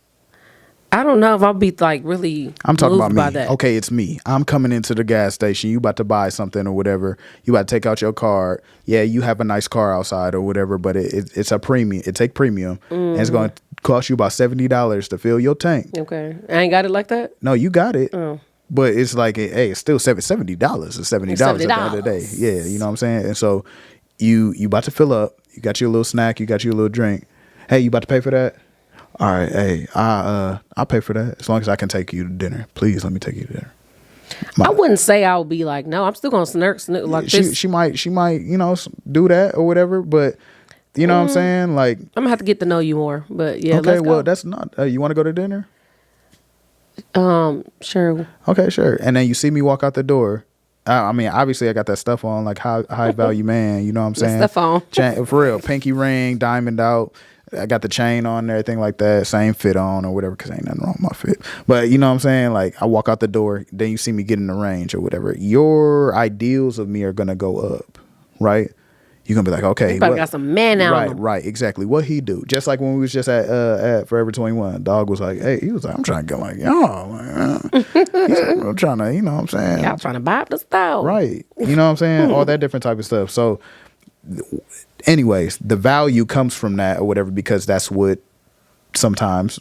I don't know if I'll be like really. I'm talking about me. That. Okay, it's me. I'm coming into the gas station. You about to buy something or whatever. You about to take out your card. Yeah, you have a nice car outside or whatever, but it's a premium. It take premium, and it's going to cost you about $70 to fill your tank. Okay, I ain't got it like that. No, you got it. Oh. But it's like, hey, it's still $70. It's $70 at the end of the day. Yeah, you know what I'm saying. And so you about to fill up. You got your little snack. You got your little drink. Hey, you about to pay for that? All right, hey, I'll pay for that as long as I can take you to dinner. Please let me take you to dinner. I wouldn't say I would be like, no, I'm still gonna snurk like this. She might, do that or whatever. But you know what I'm saying? Like, I'm gonna have to get to know you more. But yeah, okay. Well, that's not. You want to go to dinner? Sure. Okay, sure. And then you see me walk out the door. I mean, obviously, I got that stuff on, like high value man. You know what I'm saying? Stuff on. For real, pinky ring, diamond out. I got the chain on and everything like that, same fit on or whatever, because ain't nothing wrong with my fit. But you know what I'm saying? Like, I walk out the door, then you see me get in the range or whatever. Your ideals of me are going to go up, right? You're going to be like, okay. You probably got some man out. Right, exactly. What he do? Just like when we was just at Forever 21, dog was like, hey, he was like, I'm trying to get like, y'all, man. I'm trying to, you know what I'm saying? Y'all trying to buy up the style. Right. You know what I'm saying? All that different type of stuff. So, anyways, the value comes from that or whatever, because that's what sometimes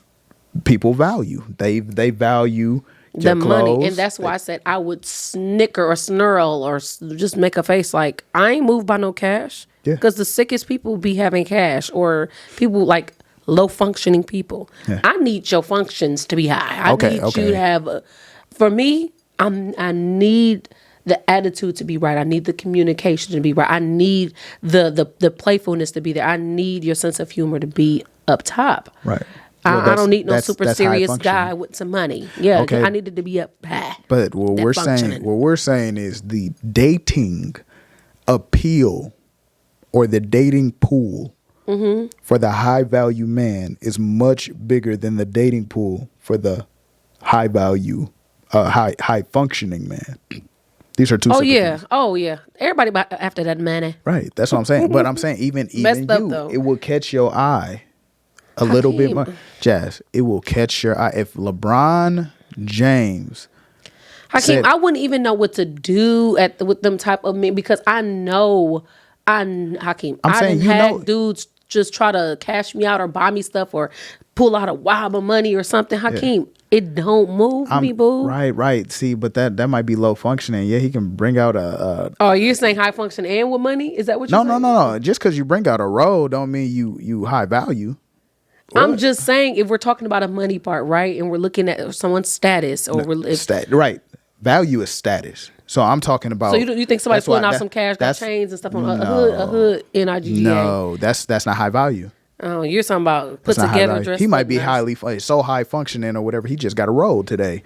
people value. They value the money, and that's why I said I would snicker or snarl or just make a face like I ain't moved by no cash. Yeah, because the sickest people be having cash, or people like low functioning people. Yeah. I need your functions to be high. I need you to have. For me, I need the attitude to be right. I need the communication to be right. I need the playfulness to be there. I need your sense of humor to be up top. Right. I don't need no super serious guy with some money. Yeah, okay. I needed to be up high. But what we're saying is the dating appeal or the dating pool for the high value man is much bigger than the dating pool for the high value, high functioning man. These are two separate things. Oh yeah. Everybody after that money. Right. That's what I'm saying. But I'm saying even you, it will catch your eye a little bit more. Jazz, it will catch your eye. If LeBron James Hakeem, I wouldn't even know what to do with them type of men, because I know Hakeem. I done had dudes just try to cash me out or buy me stuff or pull out a wad of money or something. Hakeem, it don't move me, boo. Right. See, but that might be low functioning. Yeah, he can bring out a Oh, you're saying high function and with money? Is that what you're saying? No. Just because you bring out a roll don't mean you high value. I'm just saying, if we're talking about a money part, right, and we're looking at someone's status, or right, value is status. So I'm talking about. So you think somebody's pulling out some cash, got chains and stuff on a hood NIGGA? No, that's not high value. Oh, you're talking about put together dress. He might be so high functioning or whatever. He just got a roll today.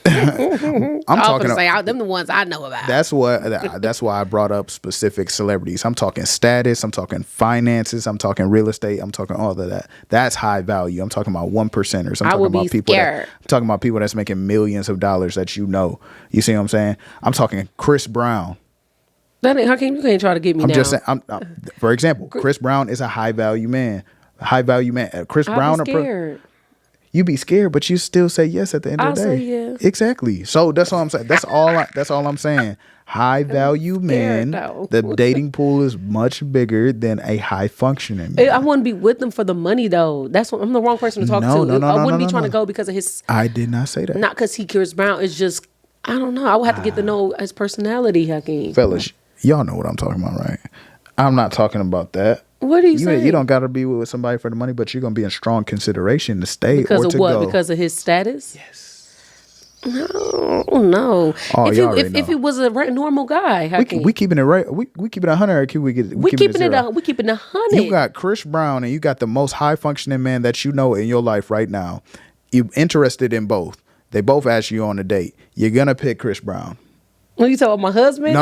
I'm talking about them the ones I know about. That's why I brought up specific celebrities. I'm talking status, I'm talking finances, I'm talking real estate, I'm talking all of that. That's high value. I'm talking about 1%ers. I'm talking about people that's making millions of dollars that you know. You see what I'm saying? I'm talking Chris Brown. How can you can't try to get me I'm down? just saying. For example, Chris Brown is a high value man. Chris Brown. I'd be scared. You be scared, but you still say yes at the end of the day. I'll say yes. Exactly. So that's all I'm saying. That's all I'm saying. High value men. The dating pool is much bigger than a high functioning man. I wouldn't be with them for the money though. I'm the wrong person to talk to. I wouldn't be trying to go because of his. I did not say that. Not because he Chris Brown. It's just I don't know. I would have to get to know his personality, Hakeem. Fellas, y'all know what I'm talking about, right? I'm not talking about that. What are you saying? You don't got to be with somebody for the money, but you're going to be in strong consideration to stay because or to go. Because of his status? Yes. No. Oh, if he was a normal guy, we keeping it right. We keeping it 100. We keeping it 100. You got Chris Brown, and you got the most high functioning man that you know in your life right now. You're interested in both. They both ask you on a date. You're gonna pick Chris Brown. When you talking about my husband? No.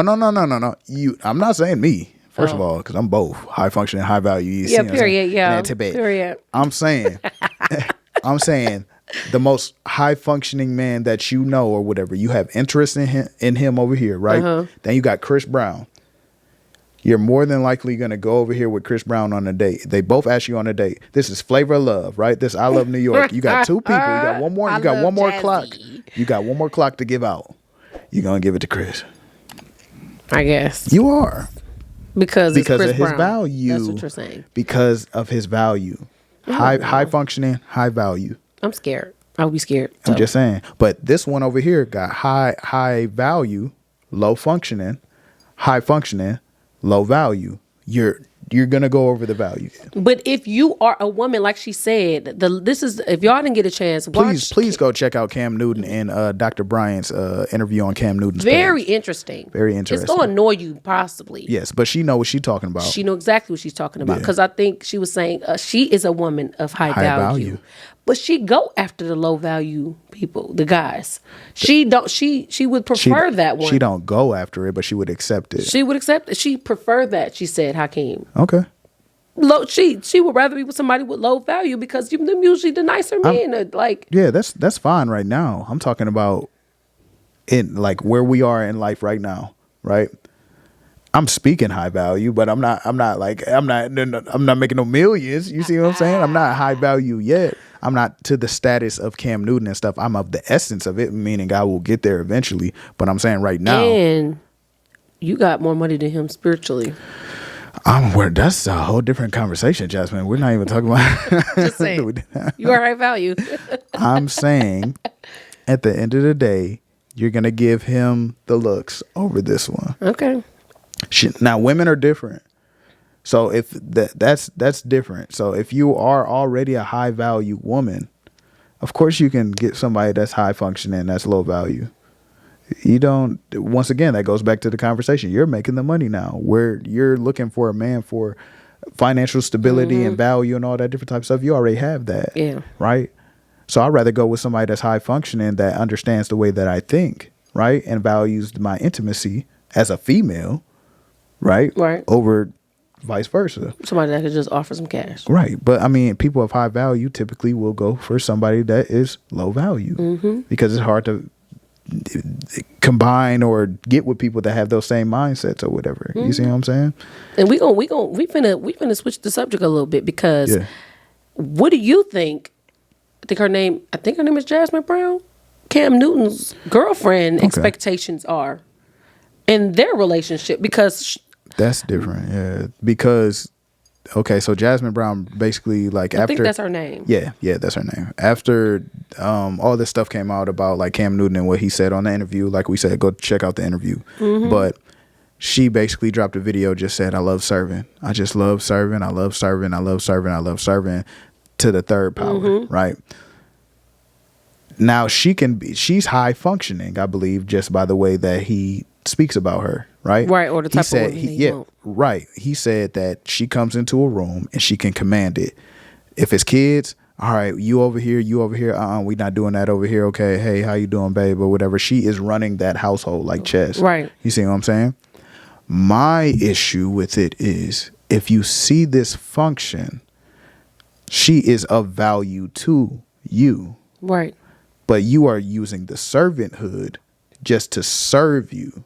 I'm not saying me. First of all, because I'm both high functioning, high value. Period. I'm saying the most high functioning man that you know or whatever. You have interest in him over here, right? Then you got Chris Brown. You're more than likely going to go over here with Chris Brown on a date. They both ask you on a date. This is Flavor of Love, right? This I Love New York. You got two people. You got one more. You got one more clock. You got one more clock to give out. You're going to give it to Chris. I guess. You are. Because of his Brown. Value. That's what you're saying. Because of his value. High functioning, high value. I'm scared. I would be scared. I'm just saying. But this one over here got high value, low functioning, high functioning, low value. You're gonna go over the value. But if you are a woman, like she said, if y'all didn't get a chance, please go check out Cam Newton and Dr. Bryant's interview on Cam Newton's Very page. interesting. Very interesting. It's gonna annoy you possibly. Yes, but she know what she's talking about. She know exactly what she's talking about because I think she was saying she is a woman of high value. But she go after the low value people, the guys. She would prefer that one. She don't go after it, but she would accept it. She would accept it. She prefer that, she said, Hakeem. Okay. She would rather be with somebody with low value because them usually the nicer men. Yeah, that's fine right now. I'm talking about in like where we are in life right now, right? I'm speaking high value, but I'm not making no millions. You see what I'm saying? I'm not high value yet. I'm not to the status of Cam Newton and stuff. I'm of the essence of it, meaning I will get there eventually. But I'm saying right now. And you got more money than him spiritually. That's a whole different conversation, Jasmine. We're not even talking about. Just saying. You are high value. I'm saying at the end of the day, you're going to give him the looks over this one. Okay. Now, women are different. So if that's different. So if you are already a high value woman, of course you can get somebody that's high functioning, that's low value. You don't. Once again, that goes back to the conversation. You're making the money now. Where you're looking for a man for financial stability and value and all that different type of stuff. You already have that. Yeah. Right. So I'd rather go with somebody that's high functioning that understands the way that I think, right, and values my intimacy as a female, right, over vice versa. Somebody that could just offer some cash. Right. But I mean, people of high value typically will go for somebody that is low value because it's hard to combine or get with people that have those same mindsets or whatever. You see what I'm saying? And we finna switch the subject a little bit because what do you think? I think her name is Jasmine Brown. Cam Newton's girlfriend expectations are in their relationship because that's different. Yeah, because so Jasmine Brown basically I think that's her name. Yeah, that's her name. After all this stuff came out about like Cam Newton and what he said on the interview, like we said, go check out the interview. But she basically dropped a video, just said, "I love serving. I just love serving. I love serving. I love serving. I love serving." to the third power, right? Now she's high functioning, I believe, just by the way that he speaks about her, right? Right, or the type of woman he won't. Right. He said that she comes into a room and she can command it. If it's kids, all right, you over here, we not doing that over here. Okay, hey, how you doing, babe, or whatever. She is running that household like chess. Right. You see what I'm saying? My issue with it is, if you see this function, she is of value to you. Right. But you are using the servanthood just to serve you.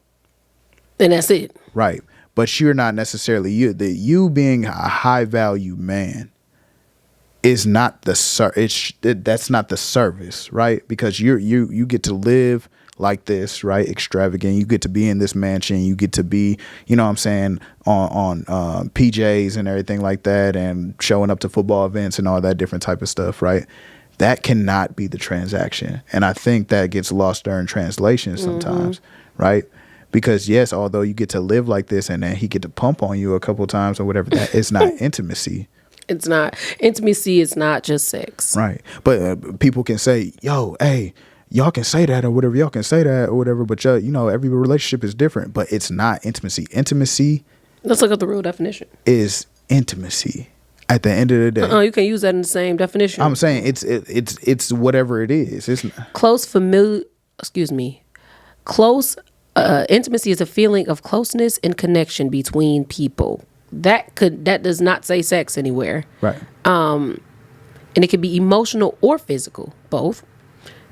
And that's it. Right. But you're not necessarily you being a high value man is not that's not the service, right? Because you get to live like this, right? Extravagant. You get to be in this mansion. You get to be, you know what I'm saying, on PJs and everything like that, and showing up to football events and all that different type of stuff, right? That cannot be the transaction. And I think that gets lost during translation sometimes, right? Because yes, although you get to live like this and then he get to pump on you a couple times or whatever, that is not intimacy. It's not. Intimacy is not just sex. Right. But people can say, yo, hey, y'all can say that or whatever. Y'all can say that or whatever. But, you know, every relationship is different. But it's not intimacy. Intimacy. Let's look up the real definition. Is intimacy. At the end of the day, you can use that in the same definition. I'm saying it's whatever it is. It's not. Close intimacy is a feeling of closeness and connection between people. That does not say sex anywhere. Right. And it can be emotional or physical, both.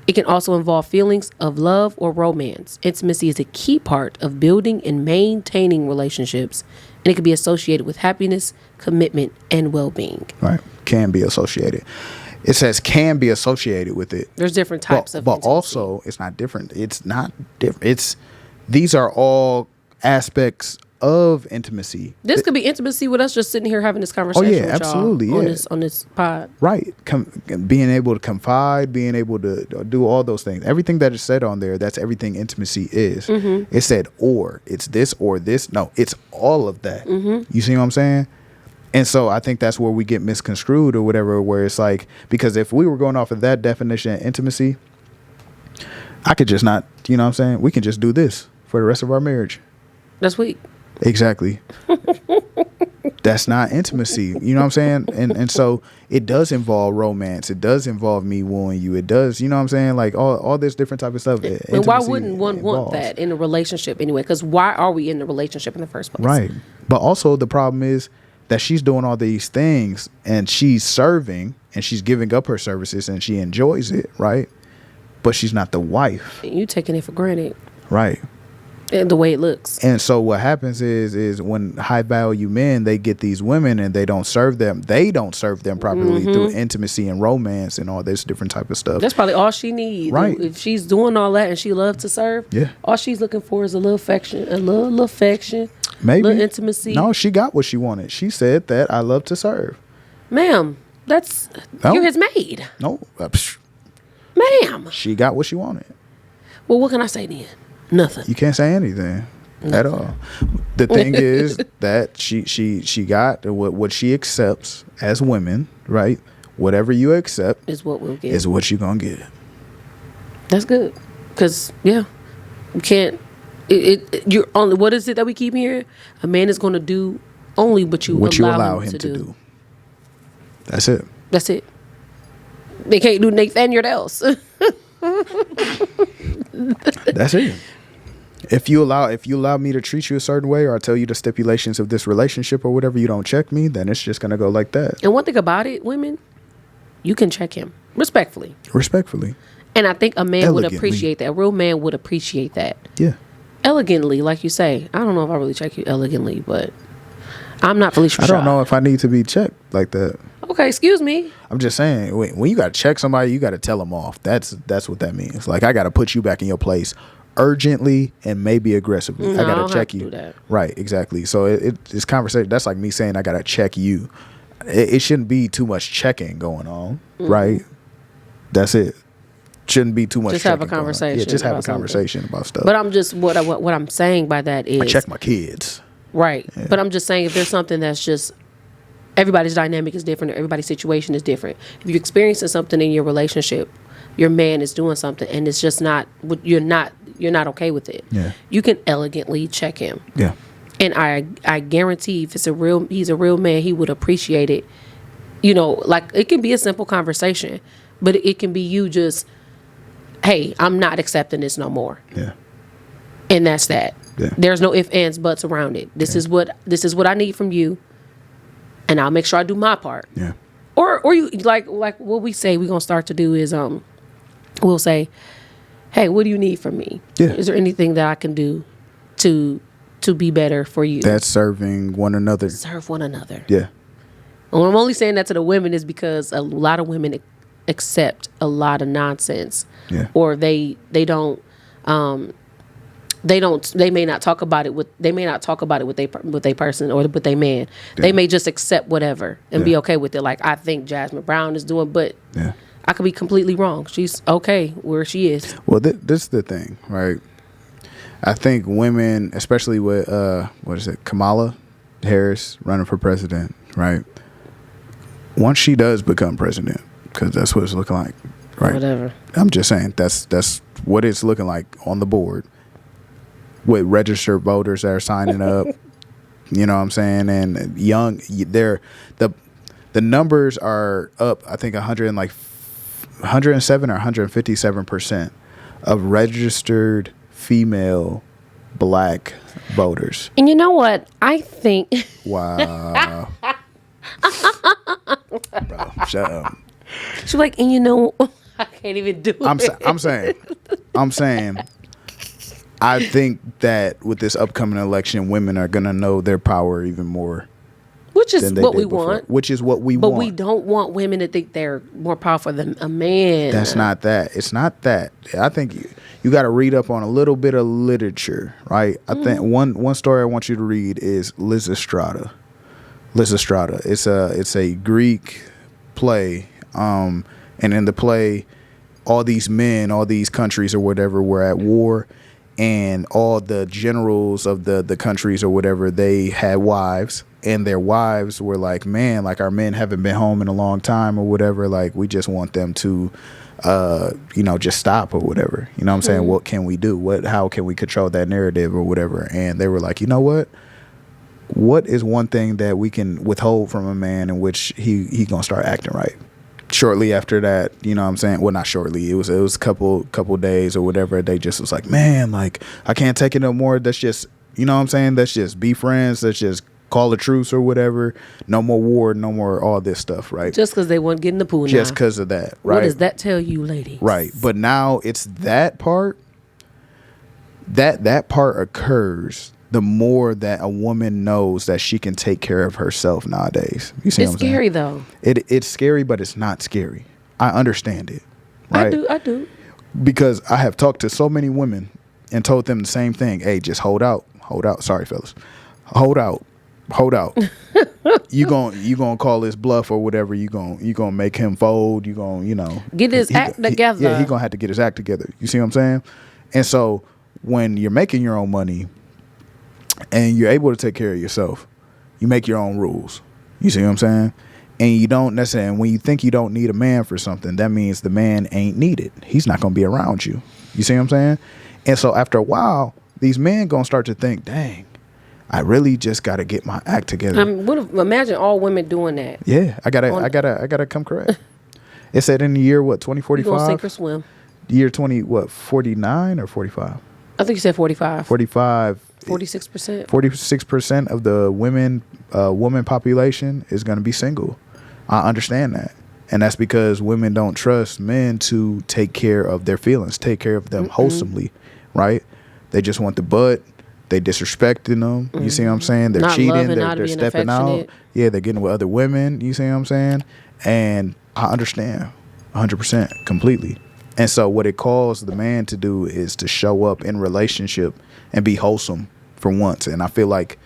It can also involve feelings of love or romance. Intimacy is a key part of building and maintaining relationships, and it can be associated with happiness, commitment, and well-being. Right. Can be associated. It says can be associated with it. There's different types of but intimacy. Also it's not different. It's not different. These are all aspects of intimacy. This could be intimacy with us just sitting here having this conversation. Oh yeah, absolutely. On this pod. Right. Being able to confide, being able to do all those things. Everything that is said on there, that's everything intimacy is. It said or. It's this or this. No, it's all of that. You see what I'm saying? And so I think that's where we get misconstrued or whatever, where it's like, because if we were going off of that definition of intimacy, I could just not, you know what I'm saying? We can just do this for the rest of our marriage. That's weak. Exactly. That's not intimacy. You know what I'm saying? And so it does involve romance. It does involve me wooing you. It does, you know what I'm saying? Like all this different type of stuff. And why wouldn't one want that in a relationship anyway? Because why are we in the relationship in the first place? Right. But also the problem is that she's doing all these things and she's serving and she's giving up her services and she enjoys it, right? But she's not the wife. You taking it for granted. Right. And the way it looks. And so what happens is when high value men, they get these women and they don't serve them properly through intimacy and romance and all this different type of stuff. That's probably all she needs. Right. If she's doing all that and she loves to serve, all she's looking for is a little affection, maybe little intimacy. No, she got what she wanted. She said that I love to serve. Ma'am, you're his maid. No. Ma'am. She got what she wanted. Well, what can I say then? Nothing. You can't say anything at all. The thing is that she got what she accepts as women, right? Whatever you accept is what we'll get. Is what you're gonna get. That's good, because you can't. You're only. What is it that we keep hearing? A man is going to do only what you allow him to do. That's it. That's it. They can't do Nathaniel else. That's it. If you allow me to treat you a certain way, or I tell you the stipulations of this relationship or whatever, you don't check me, then it's just gonna go like that. And one thing about it, women, you can check him respectfully. And I think a man would appreciate that. A real man would appreciate that. Yeah. Elegantly, like you say. I don't know if I really check you elegantly, but I'm not Felicia Rashad. I don't know if I need to be checked like that. Okay, excuse me. I'm just saying, when you got to check somebody, you got to tell them off. That's what that means. Like, I got to put you back in your place urgently and maybe aggressively. No, I got to check you. Do that. Right, exactly. So it's conversation. That's like me saying I got to check you. It shouldn't be too much checking going on, right? That's it. Shouldn't be too much. Just have a conversation. Yeah, just have a conversation about stuff. But I'm just what I'm saying by that is I check my kids. Right. Yeah. But I'm just saying, if there's something that's just everybody's dynamic is different. Everybody's situation is different. If you're experiencing something in your relationship, your man is doing something, and it's just not, you're not okay with it. Yeah. You can elegantly check him. Yeah. And I guarantee if he's a real man, he would appreciate it. You know, like it can be a simple conversation, but it can be you just, hey, I'm not accepting this no more. Yeah. And that's that. Yeah. There's no ifs, ands, buts around it. This is what I need from you, and I'll make sure I do my part. Yeah. Or you like what we say we're gonna start to do is we'll say, hey, what do you need from me? Yeah. Is there anything that I can do to be better for you? That's serving one another. Serve one another. Yeah. And I'm only saying that to the women is because a lot of women accept a lot of nonsense. Yeah. Or they may not talk about it with they person or with their man. Yeah. They may just accept whatever and be okay with it. Like I think Jasmine Brown is doing, but I could be completely wrong. She's okay where she is. Well, this is the thing, right? I think women, especially with Kamala Harris running for president, right? Once she does become president, because that's what it's looking like, right? Whatever. I'm just saying that's what it's looking like on the board with registered voters that are signing up. You know what I'm saying? And young, the numbers are up. I think 107 or 157% of registered female black voters. And you know what? I think. Wow. Bro, shut up. She's like, and you know, I can't even do it. I'm saying, I think that with this upcoming election, women are gonna know their power even more. Which is what we want. Which is what we want. But we don't want women to think they're more powerful than a man. That's not that. It's not that. I think you got to read up on a little bit of literature, right? I think one story I want you to read is Lysistrata. It's a Greek play, and in the play, all these men, all these countries or whatever were at war, and all the generals of the countries or whatever, they had wives. And their wives were like, man, like our men haven't been home in a long time or whatever. Like we just want them to, just stop or whatever. You know what I'm saying? What can we do? How can we control that narrative or whatever? And they were like, you know what? What is one thing that we can withhold from a man in which he gonna start acting right? Shortly after that, you know what I'm saying? Well, not shortly. It was a couple days or whatever. They just was like, man, like I can't take it no more. That's just, you know what I'm saying? That's just be friends. That's just call a truce or whatever. No more war, no more all this stuff, right? Just because they won't get in the pool now. Just because of that, right? What does that tell you, ladies? Right. But now it's that part. That part occurs the more that a woman knows that she can take care of herself nowadays. You see what I'm saying? It's scary, though. It's scary, but it's not scary. I understand it. Right? I do. Because I have talked to so many women and told them the same thing. Hey, just hold out. Sorry, fellas. Hold out. you gonna call this bluff or whatever. You gonna make him fold. You gonna get his act together. He gonna have to get his act together. You see what I'm saying? And so when you're making your own money and you're able to take care of yourself, you make your own rules. You see what I'm saying? And you don't necessarily. And when you think you don't need a man for something, that means the man ain't needed. He's not gonna be around you. You see what I'm saying? And so after a while, these men gonna start to think, dang, I really just got to get my act together. Imagine all women doing that. Yeah, I gotta come correct. It said in the year 2045. You gonna sink or swim? Year 49 or 45? I think you said 45. 45. 46%. 46% of the woman population is going to be single. I understand that, and that's because women don't trust men to take care of their feelings, take care of them wholesomely, right? They just want the butt. They disrespecting them. You see what I'm saying? They're not cheating. Loving, they're stepping out. Yeah, they're getting with other women. You see what I'm saying? And I understand 100% completely. And so what it calls the man to do is to show up in relationship and be wholesome for once. And I feel like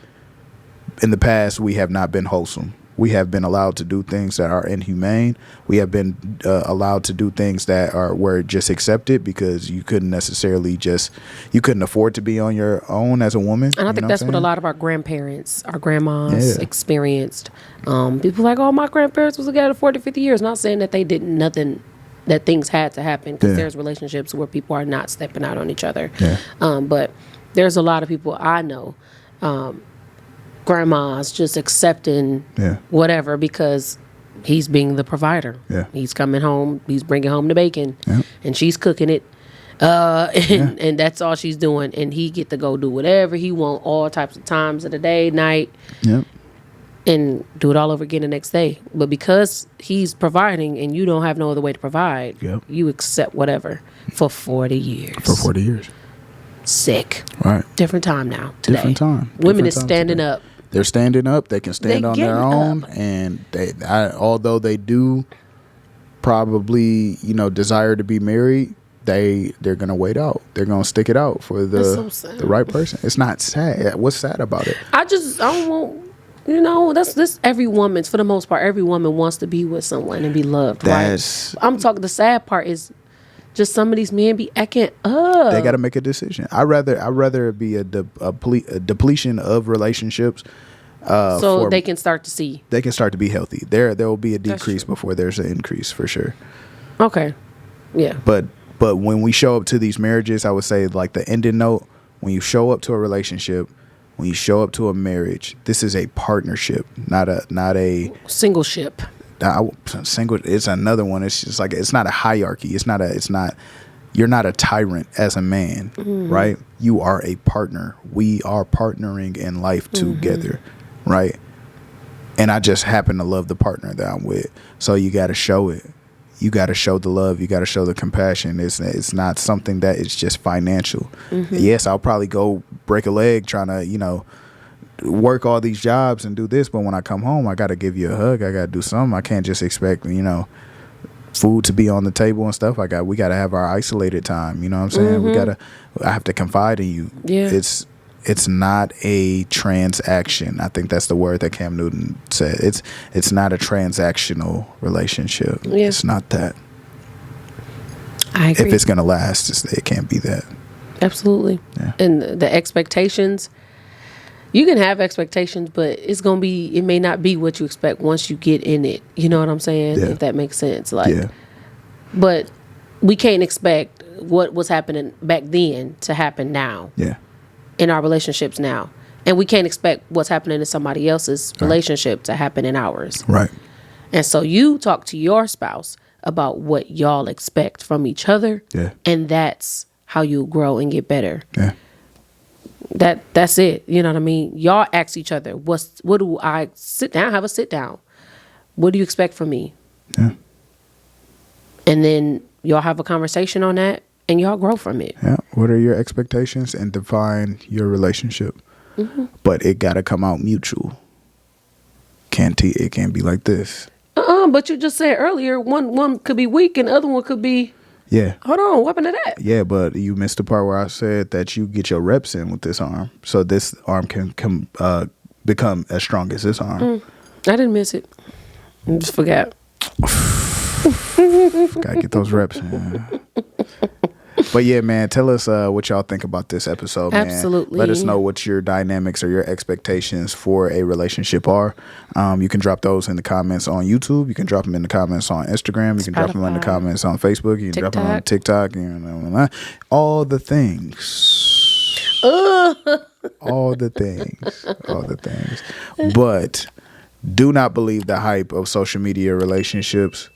in the past we have not been wholesome We have been allowed to do things that are inhumane. We have been allowed to do things that were just accepted because you couldn't afford to be on your own as a woman. And I think that's what a lot of our grandparents, our grandmas experienced. People like, oh, my grandparents was together 40, 50 years. Not saying that they didn't nothing, that things had to happen, because there's relationships where people are not stepping out on each other. But there's a lot of people I know, grandmas just accepting whatever because he's being the provider. He's coming home, he's bringing home the bacon, and she's cooking it, and that's all she's doing, and he get to go do whatever he want all types of times of the day, night, and do it all over again the next day. But because he's providing and you don't have no other way to provide, you accept whatever for 40 years. Sick. Right. Different time now. Today. Different time. Women is standing up. They're standing up. They can stand on their own, and although they do probably, desire to be married, they're gonna wait out. They're gonna stick it out for the right person. It's not sad. What's sad about it? I don't want. That's this. Every woman's, for the most part, every woman wants to be with someone and be loved. Right. I'm talking. The sad part is just some of these men be acting up. They got to make a decision. I'd rather it be a depletion of relationships, so they can start to see. They can start to be healthy. There will be a decrease before there's an increase for sure. Okay. Yeah. But when we show up to these marriages, I would say, like, the ending note, when you show up to a relationship, when you show up to a marriage, this is a partnership, not a single ship. Single, it's another one. It's just like, it's not a hierarchy. You're not a tyrant as a man, right? You are a partner. We are partnering in life together, right? And I just happen to love the partner that I'm with. So you got to show it. You got to show the love. You got to show the compassion. It's not something that is just financial. Yes, I'll probably go break a leg trying to, work all these jobs and do this, but when I come home, I got to give you a hug. I got to do something. I can't just expect, food to be on the table and stuff. We got to have our isolated time. You know what I'm saying? I have to confide in you. Yeah. It's not a transaction. I think that's the word that Cam Newton said. It's not a transactional relationship. Yeah. It's not that. I agree. If it's going to last, it can't be that. Absolutely. Yeah. And the expectations, you can have expectations, but it may not be what you expect once you get in it. You know what I'm saying? Yeah. If that makes sense. But we can't expect what was happening back then to happen now. Yeah. In our relationships now. And we can't expect what's happening in somebody else's relationship to happen in ours. Right. And so you talk to your spouse about what y'all expect from each other. Yeah. And that's how you grow and get better. Yeah. That's it. You know what I mean? Y'all ask each other, what do I have a sit down? What do you expect from me? Yeah. And then y'all have a conversation on that and y'all grow from it. Yeah. What are your expectations, and define your relationship? But it got to come out mutual. It can't be like this. But you just said earlier, one could be weak and the other one could be. Yeah. Hold on. What happened to that? Yeah, but you missed the part where I said that you get your reps in with this arm, so this arm can become as strong as this arm. I didn't miss it. I just forgot. Gotta get those reps in. But yeah, man, tell us what y'all think about this episode, man. Absolutely. Let us know what your dynamics or your expectations for a relationship are. You can drop those in the comments on YouTube. You can drop them in the comments on Instagram. You can drop them in the comments on Facebook. You can drop them on TikTok. All the things. All the things. But do not believe the hype of social media relationships.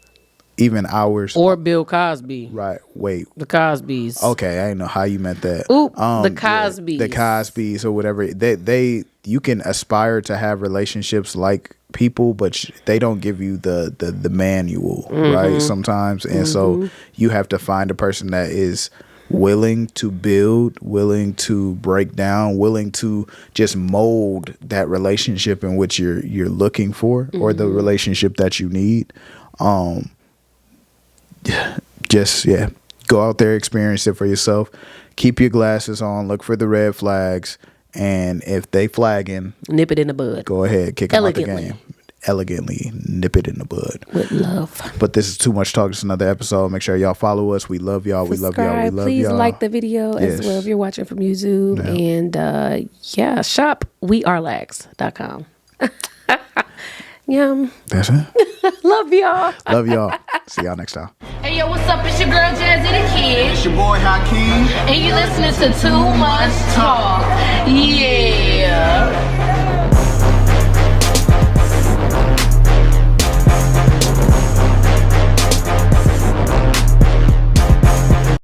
Even ours. Or Bill Cosby. Right. Wait. The Cosbys. Okay, I didn't know how you meant that. Oop, the Cosbys. The Cosbys or whatever. You can aspire to have relationships like people, but they don't give you the manual, right? Sometimes. And so you have to find a person that is willing to build, willing to break down, willing to just mold that relationship in which you're looking for, or the relationship that you need. Go out there, experience it for yourself. Keep your glasses on, look for the red flags, and if they flagging, nip it in the bud. Go ahead, kick them out the game. elegantly nip it in the bud. With love. But this is Too Much Talk. It's another episode. Make sure y'all follow us. We love y'all. We love y'all. We love Please y'all. like the video as well if you're watching from YouTube. And shop wearelax.com. Yum. That's it. Love y'all. Love y'all. See y'all next time. Hey yo, what's up? It's your girl Jazzy the Kid. It's your boy Hakeem. And you listening to Too Much Talk. Yeah.